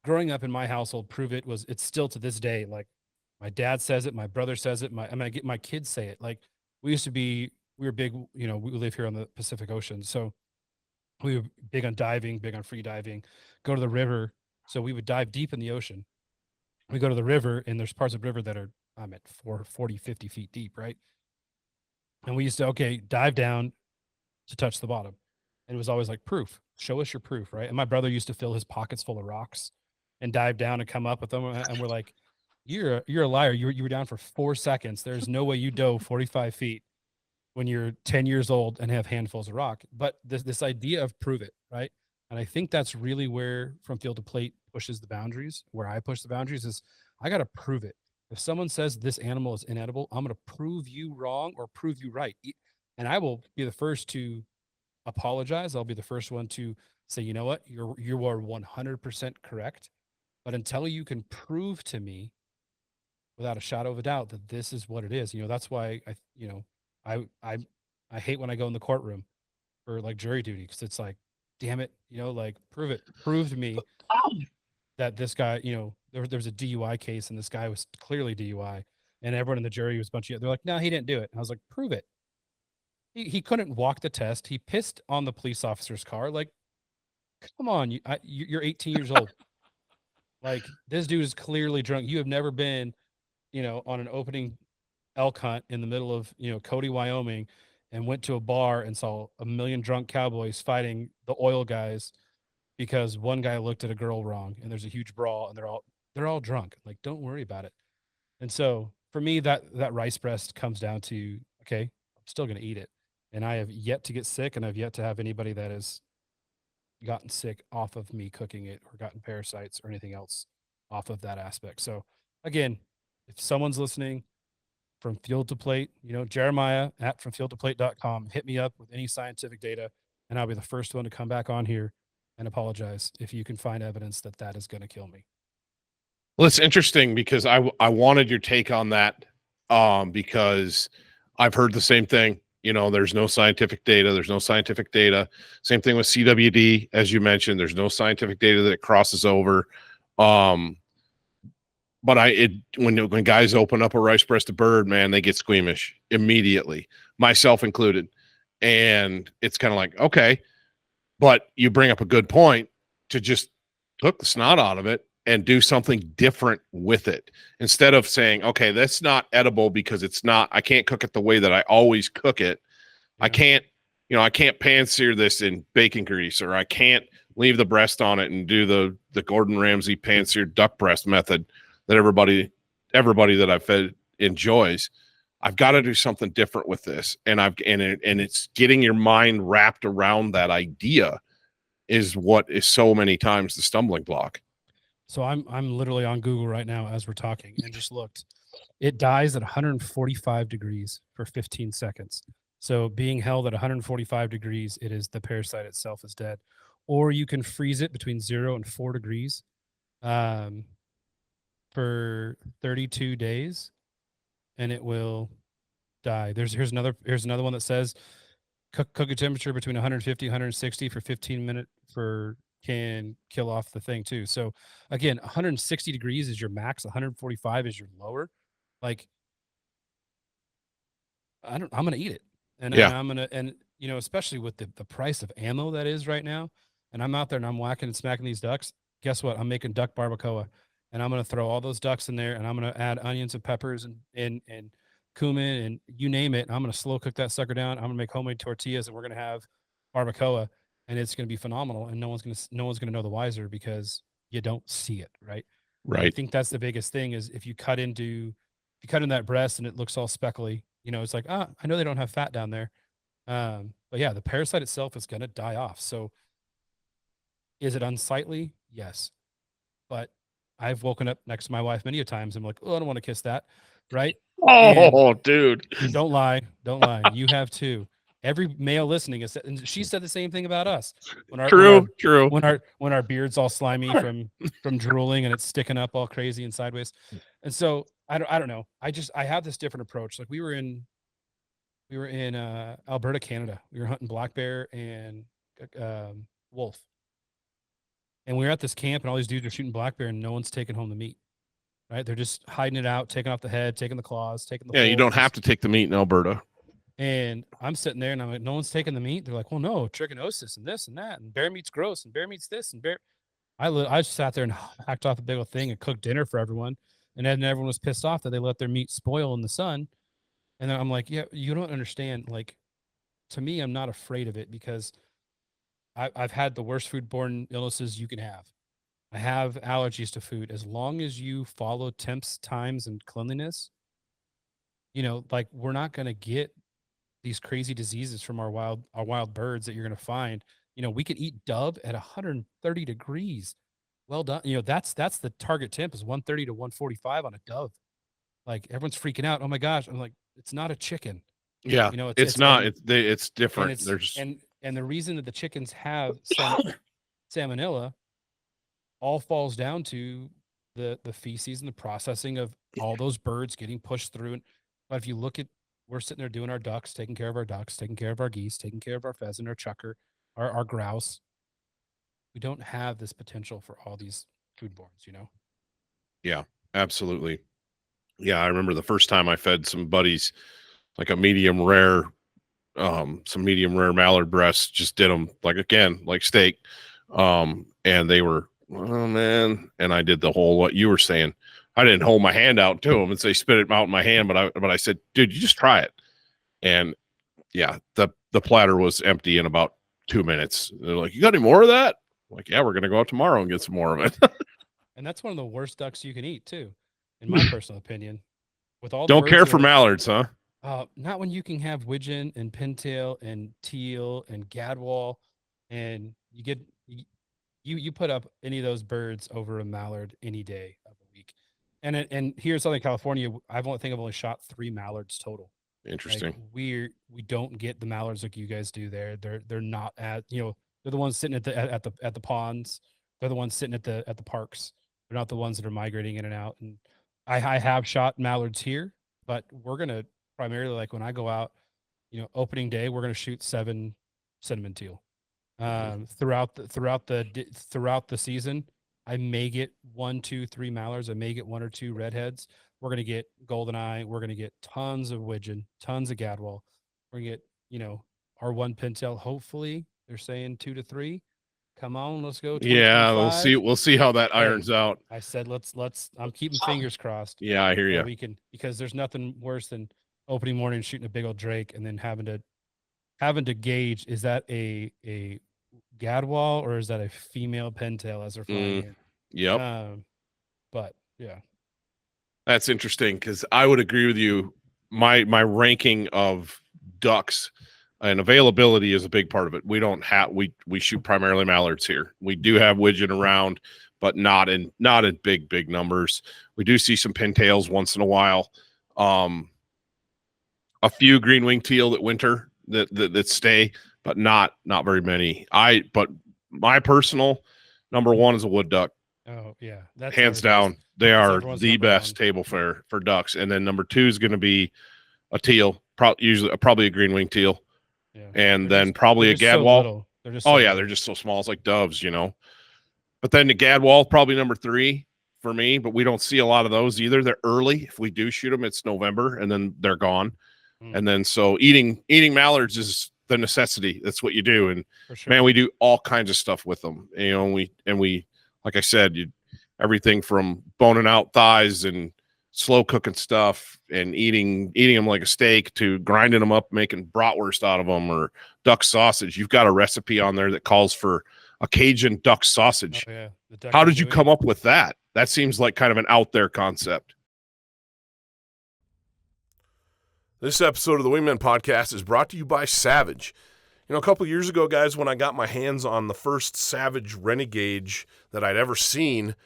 growing up in my household. Prove it it's still to this day. Like my dad says it, my brother says it. I get my kids say it. Like we were big. We live here on the Pacific Ocean, so We were big on diving, big on free diving, go to the river. So we would dive deep in the ocean. We go to the river, and there's parts of the river that are, I'm at 40, 50 feet deep, right? And we used to, okay, dive down to touch the bottom. And it was always like, proof, show us your proof, right? And my brother used to fill his pockets full of rocks and dive down and come up with them. And we're like, you're a liar. You were down for 4 seconds. There's no way you dove 45 feet when you're 10 years old and have handfuls of rock. But this idea of prove it, right? And I think that's really where From Field to Plate pushes the boundaries. Where I push the boundaries is I got to prove it. If someone says this animal is inedible, I'm going to prove you wrong or prove you right. And I will be the first to apologize. I'll be the first one to say, you know what, you are 100% correct. But until you can prove to me without a shadow of a doubt that this is what it is, that's why I hate when I go in the courtroom for like jury duty, because it's like, damn it, like prove to me that this guy, there was a DUI case and this guy was clearly DUI, and everyone in the jury was a bunch of, they're like, no, he didn't do it. And I was like, prove it. He couldn't walk the test. He pissed on the police officer's car. Like, come on, you're 18 years old. Like, this dude is clearly drunk. You have never been, on an opening elk hunt in the middle of, Cody, Wyoming, and went to a bar and saw a million drunk cowboys fighting the oil guys because one guy looked at a girl wrong, and there's a huge brawl, and they're all drunk. Like, don't worry about it. And so for me, that rice breast comes down to, okay, I'm still going to eat it. And I have yet to get sick, and I've yet to have anybody that has gotten sick off of me cooking it or gotten parasites or anything else off of that aspect. So again, if someone's listening, From Field to Plate, Jeremiah at FromFieldToPlate.com, hit me up with any scientific data, and I'll be the first one to come back on here and apologize if you can find evidence that that is going to kill me. Well, it's interesting because I wanted your take on that, because I've heard the same thing. There's no scientific data. There's no scientific data. Same thing with CWD, as you mentioned. There's no scientific data that it crosses over. But when guys open up a rice-breasted bird, man, they get squeamish immediately, myself included. And it's kind of like, okay, but you bring up a good point to just cook the snot out of it and do something different with it, instead of saying, okay, that's not edible because I can't cook it the way that I always cook it. Yeah. I can't pan sear this in bacon grease, or I can't leave the breast on it and do the Gordon Ramsay pan seared duck breast method that everybody that I've fed enjoys. I've got to do something different with this. And it's getting your mind wrapped around that idea is what is so many times the stumbling block. So I'm literally on Google right now as we're talking and just looked. It dies at 145 degrees for 15 seconds. So being held at 145 degrees, the parasite itself is dead. Or you can freeze it between 0 and 4 degrees for 32 days, and it will die. Here's another one that says cook a temperature between 150 160 for 15 minutes can kill off the thing too. So again, 160 degrees is your max, 145 is your lower. Like, I'm going to eat it. And, yeah. and I'm going to, and especially with the price of ammo that is right now, and I'm out there and I'm whacking and smacking these ducks. Guess what? I'm making duck barbacoa, and I'm going to throw all those ducks in there, and I'm going to add onions and peppers and cumin and you name it. I'm going to slow cook that sucker down. I'm going to make homemade tortillas, and we're going to have barbacoa. And it's going to be phenomenal, and no one's going to know the wiser because you don't see it, right? Right. I think that's the biggest thing is if you cut in that breast and it looks all speckly, it's like, I know they don't have fat down there. But yeah, the parasite itself is going to die off. So is it unsightly? Yes. But I've woken up next to my wife many a times. I'm like, oh, I don't want to kiss that. Right. Oh, dude. Don't lie. You have too. Every male listening is, and she said the same thing about us. True. When our beard's all slimy from drooling and it's sticking up all crazy and sideways. And so I don't know. I have this different approach. Like we were in Alberta, Canada. We were hunting black bear and wolf. And we were at this camp, and all these dudes are shooting black bear, and no one's taking home the meat. Right? They're just hiding it out, taking off the head, taking the claws, taking the. Yeah, you don't have to take the meat in Alberta. And I'm sitting there and I'm like, no one's taking the meat. They're like, well, no, trichinosis and this and that, and bear meat's gross, and bear meat's this, and bear. I just sat there and hacked off a big old thing and cooked dinner for everyone. And then everyone was pissed off that they let their meat spoil in the sun. And then I'm like, yeah, you don't understand. Like, to me, I'm not afraid of it because I've had the worst foodborne illnesses you can have. I have allergies to food. As long as you follow temps, times, and cleanliness, like we're not going to get these crazy diseases from our wild birds that you're going to find. We could eat dove at 130 degrees. Well done. That's the target temp is 130 to 145 on a dove. Like everyone's freaking out. Oh my gosh. I'm like, it's not a chicken. Yeah, it's not. It's different. And the reason that the chickens have salmonella all falls down to the feces and the processing of all those birds getting pushed through. But if you look at, we're sitting there doing our ducks, taking care of our ducks, taking care of our geese, taking care of our pheasant, our chucker, our grouse. We don't have this potential for all these foodborns. Yeah, absolutely. Yeah, I remember the first time I fed some buddies like a medium rare, some medium rare mallard breasts, just did them like steak. And they were, oh man. And I did the whole, what you were saying. I didn't hold my hand out to them and say, spit it out in my hand. But I said, dude, you just try it. And yeah, the platter was empty in about 2 minutes. They're like, you got any more of that? I'm like, yeah, we're going to go out tomorrow and get some more of it. And that's one of the worst ducks you can eat too, in my personal opinion. With all don't care for mallards, huh? Not when you can have widgeon and pintail and teal and gadwall, and you put up any of those birds over a mallard any day of the week. And here in Southern California, I've only shot 3 mallards total. Interesting. Like we don't get the mallards like you guys do there. They're not at they're the ones sitting at the ponds. They're the ones sitting at the parks. They're not the ones that are migrating in and out. And I have shot mallards here, but we're gonna primarily, like when I go out, opening day, we're gonna shoot 7 cinnamon teal. Throughout the season, I may get 1, 2, 3 mallards. I may get 1 or 2 redheads. We're gonna get goldeneye. We're gonna get tons of widgeon, tons of gadwall. We're gonna get our 1 pintail. Hopefully, they're saying 2 to 3. Come on, let's go. Yeah, we'll see how that irons out. I said let's. I'm keeping fingers crossed. Yeah, I hear you. We can, because there's nothing worse than opening morning shooting a big old drake and then having to gauge, is that a gadwall or is that a female pintail as they're flying in? Yep. But yeah, that's interesting because I would agree with you. My ranking of ducks and availability is a big part of it. We don't have we shoot primarily mallards here. We do have widgeon around, but not in big numbers. We do see some pintails once in a while. A few green wing teal that winter that stay, but not very many. But my personal number 1 is a wood duck. Oh yeah, that's hands down. They are the best table fare for ducks. And then number 2 is going to be a teal, probably a green wing teal. Yeah. And then probably a gadwall. They're just so small. It's like doves, But then the gadwall, probably number 3 for me, but we don't see a lot of those either. They're early. If we do shoot them, it's November and then they're gone. And then so eating mallards is the necessity. That's what you do. And man, we do all kinds of stuff with them. And we like I said, everything from boning out thighs and slow cooking stuff and eating them like a steak to grinding them up, making bratwurst out of them or duck sausage. You've got a recipe on there that calls for a Cajun duck sausage. Oh, yeah. How did you come up with that? That seems like kind of an out there concept. This episode of the Wingmen podcast is brought to you by Savage. A couple years ago, guys, when I got my hands on the first Savage Renegade that I'd ever seen,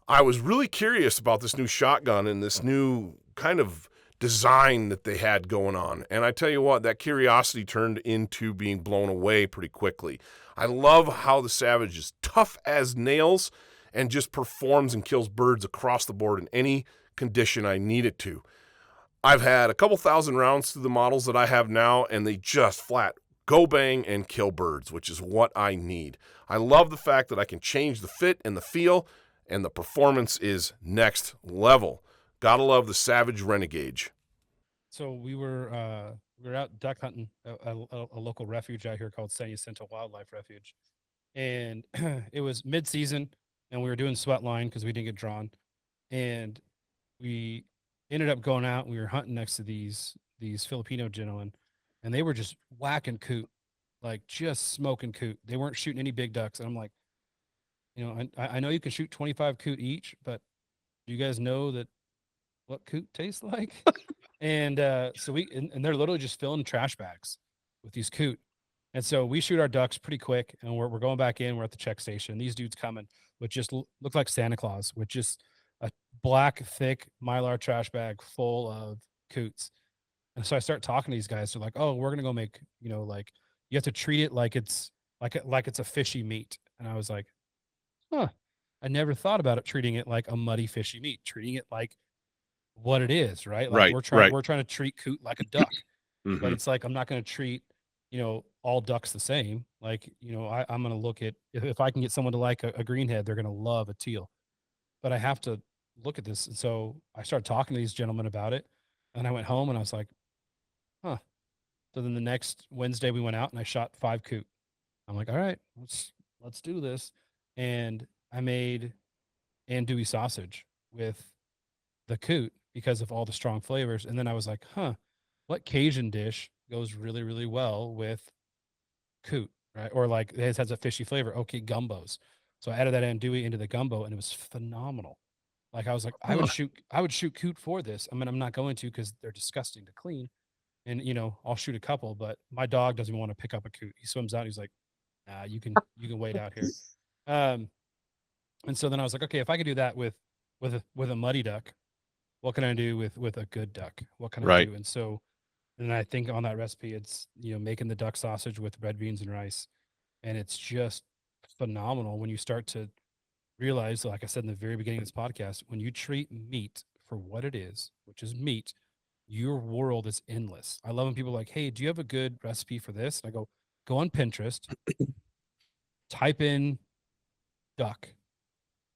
I was really curious about this new shotgun and this new kind of design that they had going on. And I tell you what, that curiosity turned into being blown away pretty quickly. I love how the Savage is tough as nails and just performs and kills birds across the board in any condition I need it to. I've had a couple thousand rounds through the models that I have now, and they just flat go bang and kill birds, which is what I need. I love the fact that I can change the fit and the feel, and the performance is next level. Gotta love the Savage Renegade. So we were we were out duck hunting a local refuge out here called San Jacinto Wildlife Refuge, and it was mid-season, and we were doing sweat line because we didn't get drawn, and we ended up going out. And we were hunting next to these Filipino gentlemen, and they were just whacking coot, like just smoking coot. They weren't shooting any big ducks, and I'm like, I know you can shoot 25 coot each, but do you guys know that what coot tastes like? And so and they're literally just filling trash bags with these coot. And so we shoot our ducks pretty quick, and we're going back in. We're at the check station. These dudes coming with just look like Santa Claus with just a black, thick Mylar trash bag full of coots. And so I start talking to these guys. They're like, "Oh, we're gonna go make, like you have to treat it like it's it's a fishy meat." And I was like, "Huh, I never thought about it treating it like a muddy fishy meat, treating it like what it is, right? Like Right. we're trying to treat coot like a duck, but Mhm. it's like I'm not going to treat all ducks the same. Like I'm going to look at if I can get someone to like a greenhead, they're going to love a teal, but I have to look at this. And so I started talking to these gentlemen about it, and I went home and I was like, huh. So then the next Wednesday we went out and I shot 5 coot. I'm like, all right, let's do this, and I made andouille sausage with the coot because of all the strong flavors. And then I was like, huh, what Cajun dish goes really, really well with coot, right? Or like it has a fishy flavor. Okay, gumbos. So I added that andouille into the gumbo, and it was phenomenal. Like I was like, I would shoot coot for this. I mean, I'm not going to because they're disgusting to clean. And I'll shoot a couple, but my dog doesn't want to pick up a coot. He swims out. He's like, nah, you can wait out here. Um, and so then I was like, okay, if I could do that with a muddy duck, what can I do with a good duck? What can I Right. do? And so, and I think on that recipe, it's making the duck sausage with red beans and rice, and it's just phenomenal when you start to realize, like I said in the very beginning of this podcast, when you treat meat for what it is, which is meat, your world is endless. I love when people are like, hey, do you have a good recipe for this? And I go on Pinterest, type in duck.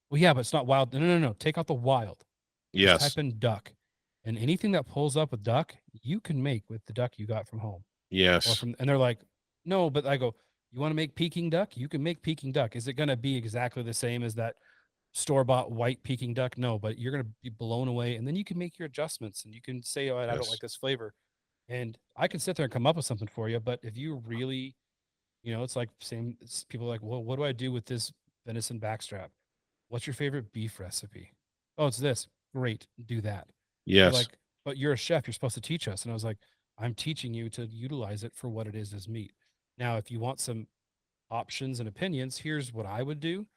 Well, yeah, but it's not wild. No. Take out the wild. Just Yes. type in duck, and anything that pulls up with duck, you can make with the duck you got from home or Yes. and they're like, no, but I go, you want to make Peking duck? You can make Peking duck. Is it going to be exactly the same as that store-bought white Peking duck? No, but you're going to be blown away. And then you can make your adjustments, and you can say, oh, I don't Yes. like this flavor. And I can sit there and come up with something for you. But if you really, it's like people are like, well, what do I do with this venison backstrap? What's your favorite beef recipe? Oh, it's this. Great. Do that. They're Yes. like, but you're a chef. You're supposed to teach us. And I was like, I'm teaching you to utilize it for what it is as meat. Now, if you want some options and opinions, here's what I would do.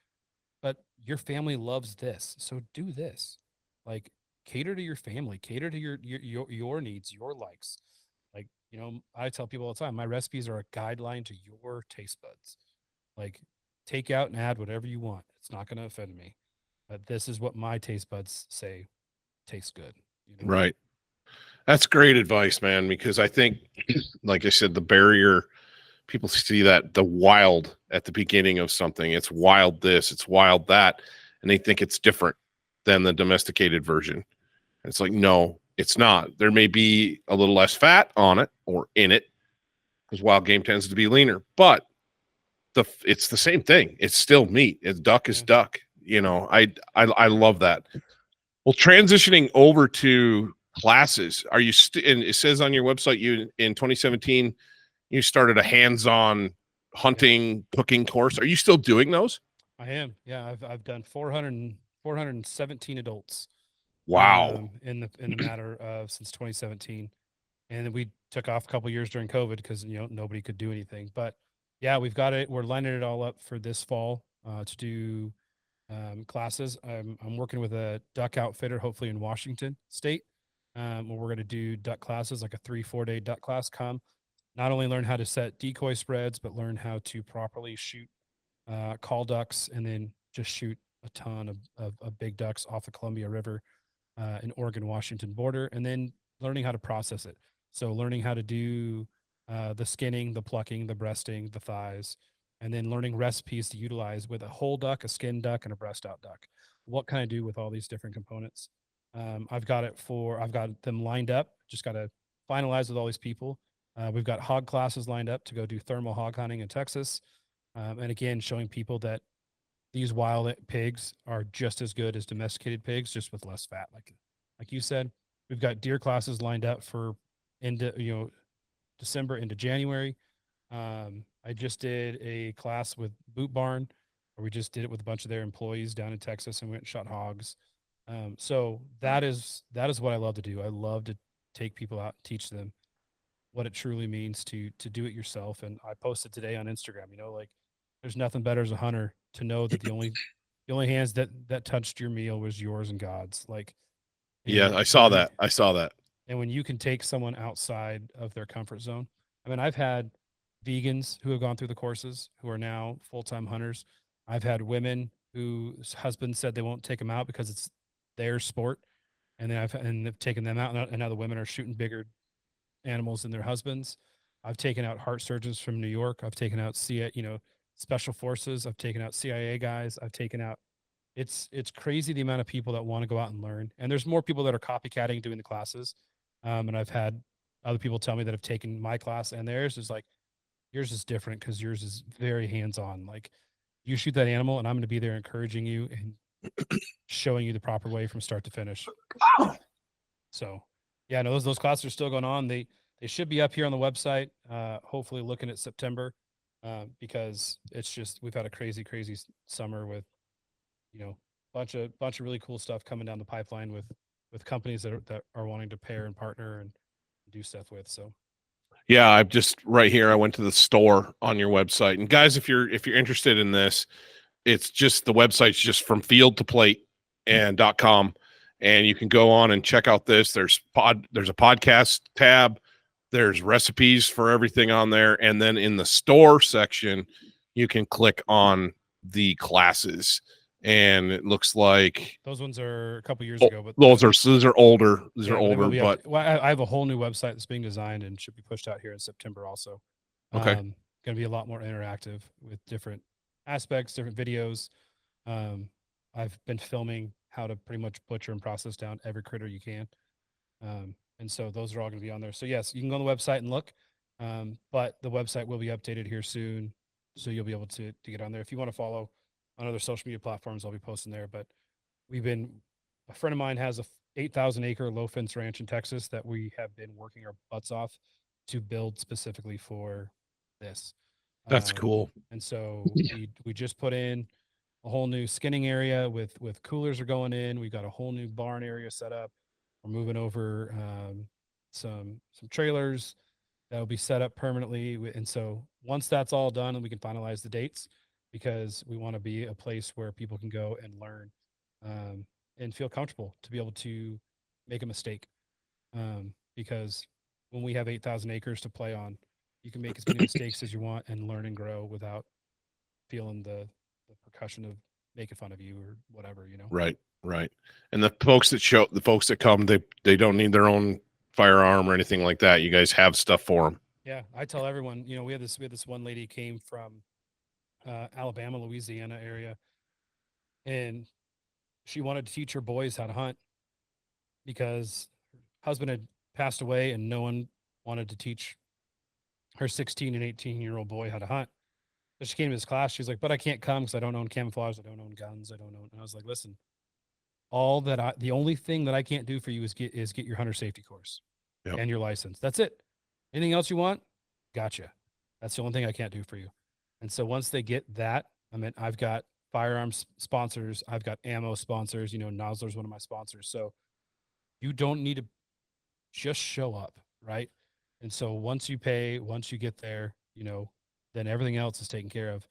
But your family loves this. So do this. Like cater to your family, cater to your needs, your likes. Like, I tell people all the time, my recipes are a guideline to your taste buds. Like take out and add whatever you want. It's not going to offend me. But this is what my taste buds say tastes good. Right. That's great advice, man, because I think, like I said, the barrier, people see that the wild at the beginning of something. It's wild this, it's wild that, and they think it's different than the domesticated version. And it's like, no, it's not. There may be a little less fat on it or in it because wild game tends to be leaner, but it's the same thing. It's still meat. It's duck is duck. I love that. Well, transitioning over to classes, are you and it says on your website you in 2017 you started a hands-on hunting cooking course. Are you still doing those? I am. Yeah, I've done 417 adults. Wow. In the matter of since 2017, and we took off a couple years during COVID because nobody could do anything. But yeah, we've got it. We're lining it all up for this fall to do classes. I'm working with a duck outfitter, hopefully in Washington State, where we're going to do duck classes, like a 3-4 day duck class. Come, not only learn how to set decoy spreads, but learn how to properly shoot call ducks, and then just shoot a ton of big ducks off the Columbia River in Oregon, Washington border, and then learning how to process it. So learning how to do the skinning, the plucking, the breasting, the thighs, and then learning recipes to utilize with a whole duck, a skin duck, and a breast out duck. What can I do with all these different components? I've got them lined up. Just got to finalize with all these people. We've got hog classes lined up to go do thermal hog hunting in Texas. And again, showing people that these wild pigs are just as good as domesticated pigs, just with less fat. Like you said, we've got deer classes lined up for into December into January. I just did a class with Boot Barn, where we just did it with a bunch of their employees down in Texas and went and shot hogs. So that is what I love to do. I love to take people out and teach them what it truly means to do it yourself. And I posted today on Instagram, like there's nothing better as a hunter to know that the only hands that touched your meal was yours and God's. Yeah, I saw that. And when you can take someone outside of their comfort zone, I mean, I've had vegans who have gone through the courses who are now full-time hunters. I've had women whose husbands said they won't take them out because it's their sport. And then they've taken them out, and now the women are shooting bigger animals than their husbands. I've taken out heart surgeons from New York. I've taken out special forces. I've taken out CIA guys. I've taken out. It's crazy the amount of people that want to go out and learn. And there's more people that are copycatting doing the classes. And I've had other people tell me that have taken my class and theirs is like, yours is different because yours is very hands-on. Like, you shoot that animal and I'm going to be there encouraging you and showing you the proper way from start to finish. So yeah, no, those classes are still going on. They should be up here on the website. Hopefully looking at September, because it's just, we've had a crazy summer with, bunch of really cool stuff coming down the pipeline with companies that are wanting to pair and partner and do stuff with. So yeah, I'm just right here. I went to the store on your website, and guys, if you're interested in this, it's just the website's just from field to plate and .com, and you can go on and check out this. There's a podcast tab. There's recipes for everything on there, and then in the store section, you can click on the classes. And it looks like those ones are a couple years ago, but those are older. These are older, but I have a whole new website that's being designed and should be pushed out here in September also. Okay. Going to be a lot more interactive with different aspects, different videos. I've been filming how to pretty much butcher and process down every critter you can. And so those are all going to be on there. So yes, you can go on the website and look, but the website will be updated here soon. So you'll be able to get on there. If you want to follow on other social media platforms, I'll be posting there. But a friend of mine has a 8,000 acre low fence ranch in Texas that we have been working our butts off to build specifically for this. That's cool. And so we just put in a whole new skinning area with coolers are going in. We've got a whole new barn area set up. We're moving over some trailers that will be set up permanently. And so once that's all done and we can finalize the dates, because we want to be a place where people can go and learn and feel comfortable to be able to make a mistake. Because when we have 8,000 acres to play on, you can make as many mistakes as you want and learn and grow without feeling the percussion of making fun of you or whatever, Right. And the folks that come, they don't need their own firearm or anything like that. You guys have stuff for them. Yeah, I tell everyone, we had this one lady came from Alabama, Louisiana area, and she wanted to teach her boys how to hunt because her husband had passed away and no one wanted to teach her 16 and 18-year-old boy how to hunt. So she came to this class. She's like, but I can't come because I don't own camouflage. I don't own guns. I don't own. And I was like, listen, the only thing that I can't do for you is get your hunter safety course and your license. That's it. Anything else you want? Gotcha. That's the only thing I can't do for you. And so once they get that, I mean, I've got firearms sponsors. I've got ammo sponsors. Nosler's one of my sponsors. So you don't need to just show up, right? And so once you pay, once you get there, then everything else is taken care of.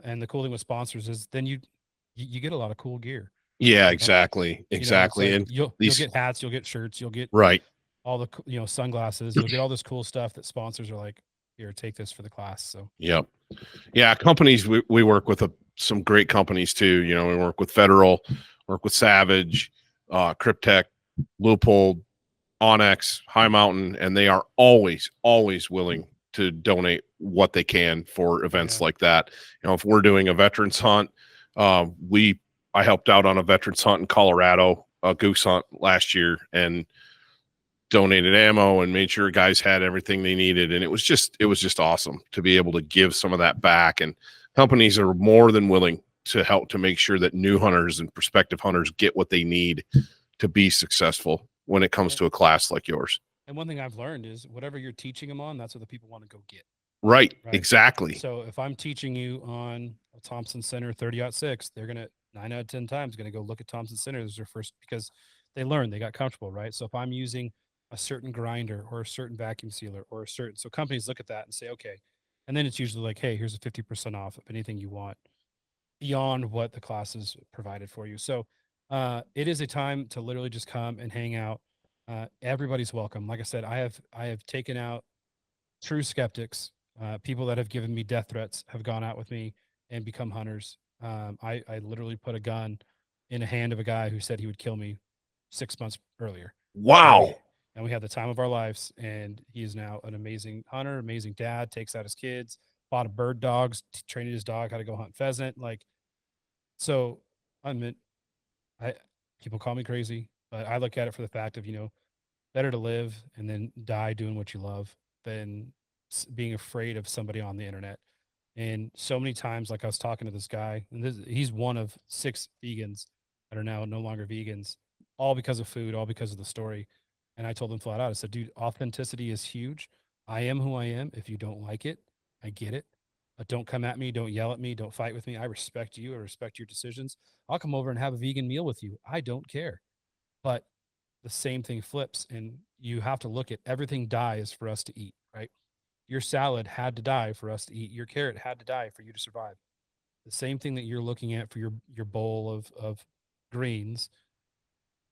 And the cool thing with sponsors is then you get a lot of cool gear. Yeah, exactly. Like and you'll get hats, you'll get shirts, you'll get all the sunglasses, you'll get all this cool stuff that sponsors are like, here, take this for the class. So yeah, companies we work with some great companies too. We work with Federal, work with Savage, Cryptech, Loophole, Onyx, High Mountain, and they are always willing to donate what they can for events like that. If we're doing a veterans hunt, I helped out on a veterans hunt in Colorado, a goose hunt last year, and donated ammo and made sure guys had everything they needed. And it was just awesome to be able to give some of that back. And companies are more than willing to help to make sure that new hunters and prospective hunters get what they need to be successful when it comes to a class like yours. And one thing I've learned is whatever you're teaching them on, that's what the people want to go get. Right. Exactly. So if I'm teaching you on a Thompson Center 30-06, they're going to 9 out of 10 times going to go look at Thompson Center as their first, because they learned, they got comfortable, right? So if I'm using a certain grinder or a certain vacuum sealer or a certain, so companies look at that and say, okay. And then it's usually like, hey, here's a 50% off of anything you want beyond what the classes provided for you. So it is a time to literally just come and hang out. Everybody's welcome. Like I said, I have taken out true skeptics. People that have given me death threats have gone out with me and become hunters. I literally put a gun in the hand of a guy who said he would kill me 6 months earlier. Wow. And we had the time of our lives, and he is now an amazing hunter, amazing dad, takes out his kids, bought a bird dogs, trained his dog how to go hunt pheasant. Like, so people call me crazy, but I look at it for the fact of, better to live and then die doing what you love than being afraid of somebody on the internet. And so many times, like I was talking to this guy, and he's one of 6 vegans that are now no longer vegans, all because of food, all because of the story. And I told him flat out, I said, dude, authenticity is huge. I am who I am. If you don't like it, I get it. But don't come at me. Don't yell at me. Don't fight with me. I respect you. I respect your decisions. I'll come over and have a vegan meal with you. I don't care. But the same thing flips. And you have to look at everything dies for us to eat, right? Your salad had to die for us to eat. Your carrot had to die for you to survive. The same thing that you're looking at for your bowl of greens,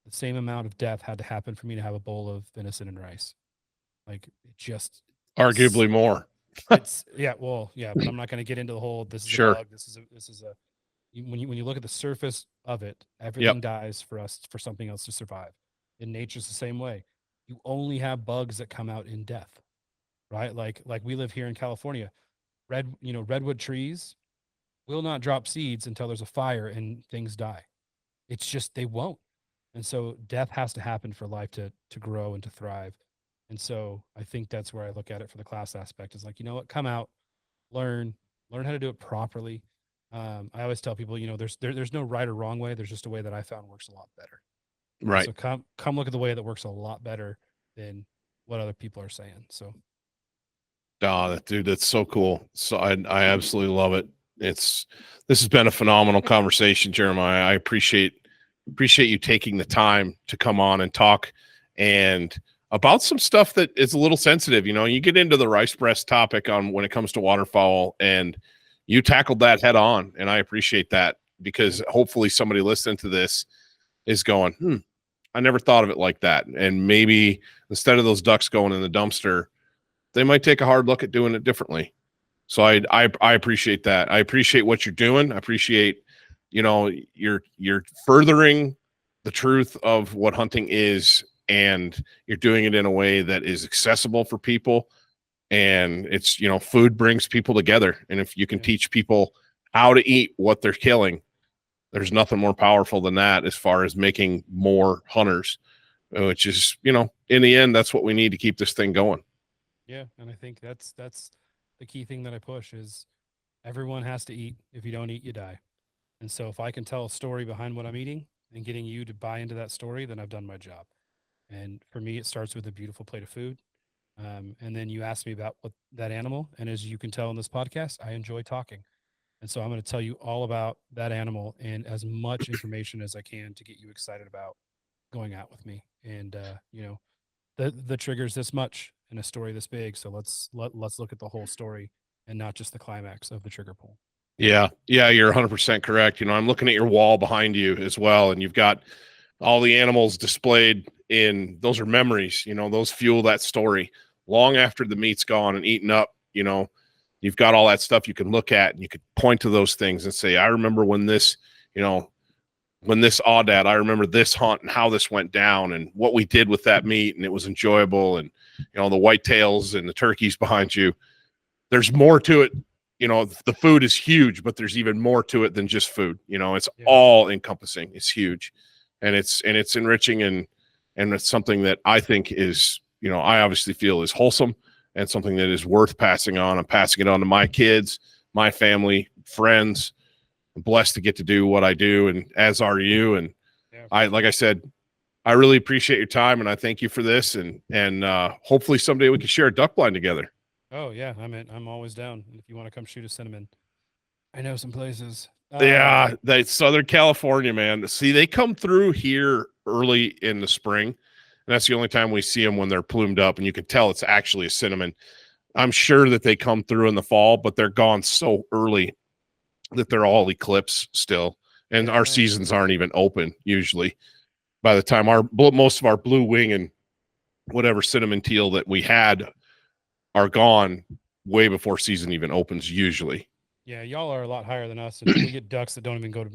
the same amount of death had to happen for me to have a bowl of venison and rice. Like, it just arguably more. But I'm not going to get into the whole, this is Sure. a bug. This is a, when you look at the surface of it, everything dies for us, for something else to survive. In nature's the same way. You only have bugs that come out in death, right? Like we live here in California, redwood trees will not drop seeds until there's a fire and things die. It's just, they won't. And so death has to happen for life to grow and to thrive. And so I think that's where I look at it for the class aspect, is like, you know what, come out, learn how to do it properly. I always tell people, there's no right or wrong way. There's just a way that I found works a lot better. Right. So come look at the way that works a lot better than what other people are saying. So. Oh, dude, that's so cool. So I absolutely love it. This has been a phenomenal conversation, Jeremiah. I appreciate you taking the time to come on and talk and about some stuff that is a little sensitive. You get into the rice breast topic on when it comes to waterfowl, and you tackled that head on. And I appreciate that, because hopefully somebody listening to this is going, I never thought of it like that. And maybe instead of those ducks going in the dumpster, they might take a hard look at doing it differently. So I appreciate that. I appreciate what you're doing. I appreciate, you're furthering the truth of what hunting is, and you're doing it in a way that is accessible for people. And it's, food brings people together. And if you can teach people how to eat what they're killing, there's nothing more powerful than that as far as making more hunters, which is, in the end, that's what we need to keep this thing going. Yeah. And I think that's the key thing that I push is everyone has to eat. If you don't eat, you die. And so if I can tell a story behind what I'm eating and getting you to buy into that story, then I've done my job. And for me, it starts with a beautiful plate of food. And then you asked me about what that animal. And as you can tell in this podcast, I enjoy talking. And so I'm going to tell you all about that animal and as much information as I can to get you excited about going out with me. And, the trigger's this much in a story this big. So let's look at the whole story and not just the climax of the trigger pull. Yeah. Yeah. You're 100% correct. I'm looking at your wall behind you as well. And you've got all the animals displayed in, those are memories, those fuel that story long after the meat's gone and eaten up. You've got all that stuff you can look at, and you could point to those things and say, I remember when this, when this aoudad, I remember this hunt and how this went down and what we did with that meat. And it was enjoyable. And, the whitetails and the turkeys behind you, there's more to it. The food is huge, but there's even more to it than just food. It's all encompassing. It's huge, and it's enriching. And, And it's something that I think is, I obviously feel is wholesome and something that is worth passing on. I'm passing it on to my kids, my family, friends. I'm blessed to get to do what I do, and as are you. And like I said, I really appreciate your time, and I thank you for this. And hopefully someday we can share a duck blind together. Oh yeah, I'm always down. If you want to come shoot a cinnamon, I know some places. Yeah, that's Southern California, man. See, they come through here early in the spring, and that's the only time we see them when they're plumed up, and you can tell it's actually a cinnamon. I'm sure that they come through in the fall, but they're gone so early that they're all eclipsed still, and our seasons aren't even open usually. By the time most of our blue wing and whatever cinnamon teal that we had are gone way before season even opens usually. Yeah, y'all are a lot higher than us, and we get ducks that don't even go to,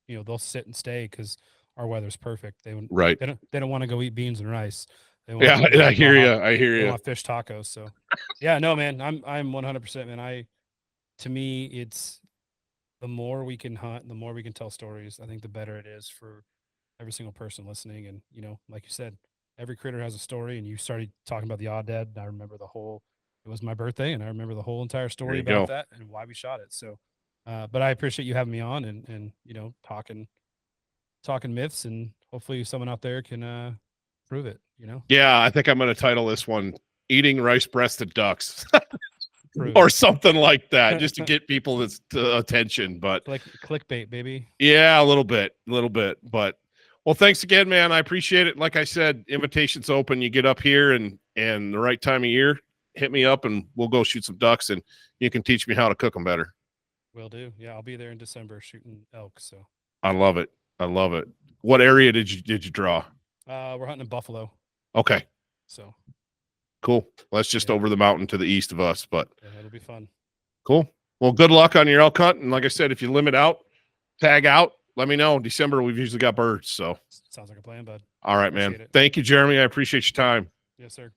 they'll sit and stay because our weather's perfect. They don't want to go eat beans and rice. They want I hear you. They want fish tacos. So, yeah, no, man, I'm 100%, man. To me, it's the more we can hunt, the more we can tell stories. I think the better it is for every single person listening. And like you said, every critter has a story. And you started talking about the Oddad. And I remember it was my birthday, and I remember the whole entire story about that and why we shot it. So, but I appreciate you having me on and talking myths, and hopefully someone out there can prove it. Yeah, I think I'm going to title this one "Eating Rice-Breasted Ducks." Or something like that, just to get people's attention. But like clickbait, baby. Yeah, a little bit. But well, thanks again, man. I appreciate it. Like I said, invitation's open. You get up here and the right time of year, hit me up and we'll go shoot some ducks, and you can teach me how to cook them better. Will do. Yeah, I'll be there in December shooting elk. So I love it. What area did you draw? We're hunting in Buffalo. Okay. So cool. Well, that's just over the mountain to the east of us, but it'll be fun. Cool. Well, good luck on your elk hunt. And like I said, if you limit out, tag out, let me know. In December, we've usually got birds. So sounds like a plan, bud. All right, man. Thank you, Jeremy. I appreciate your time. Yes, sir.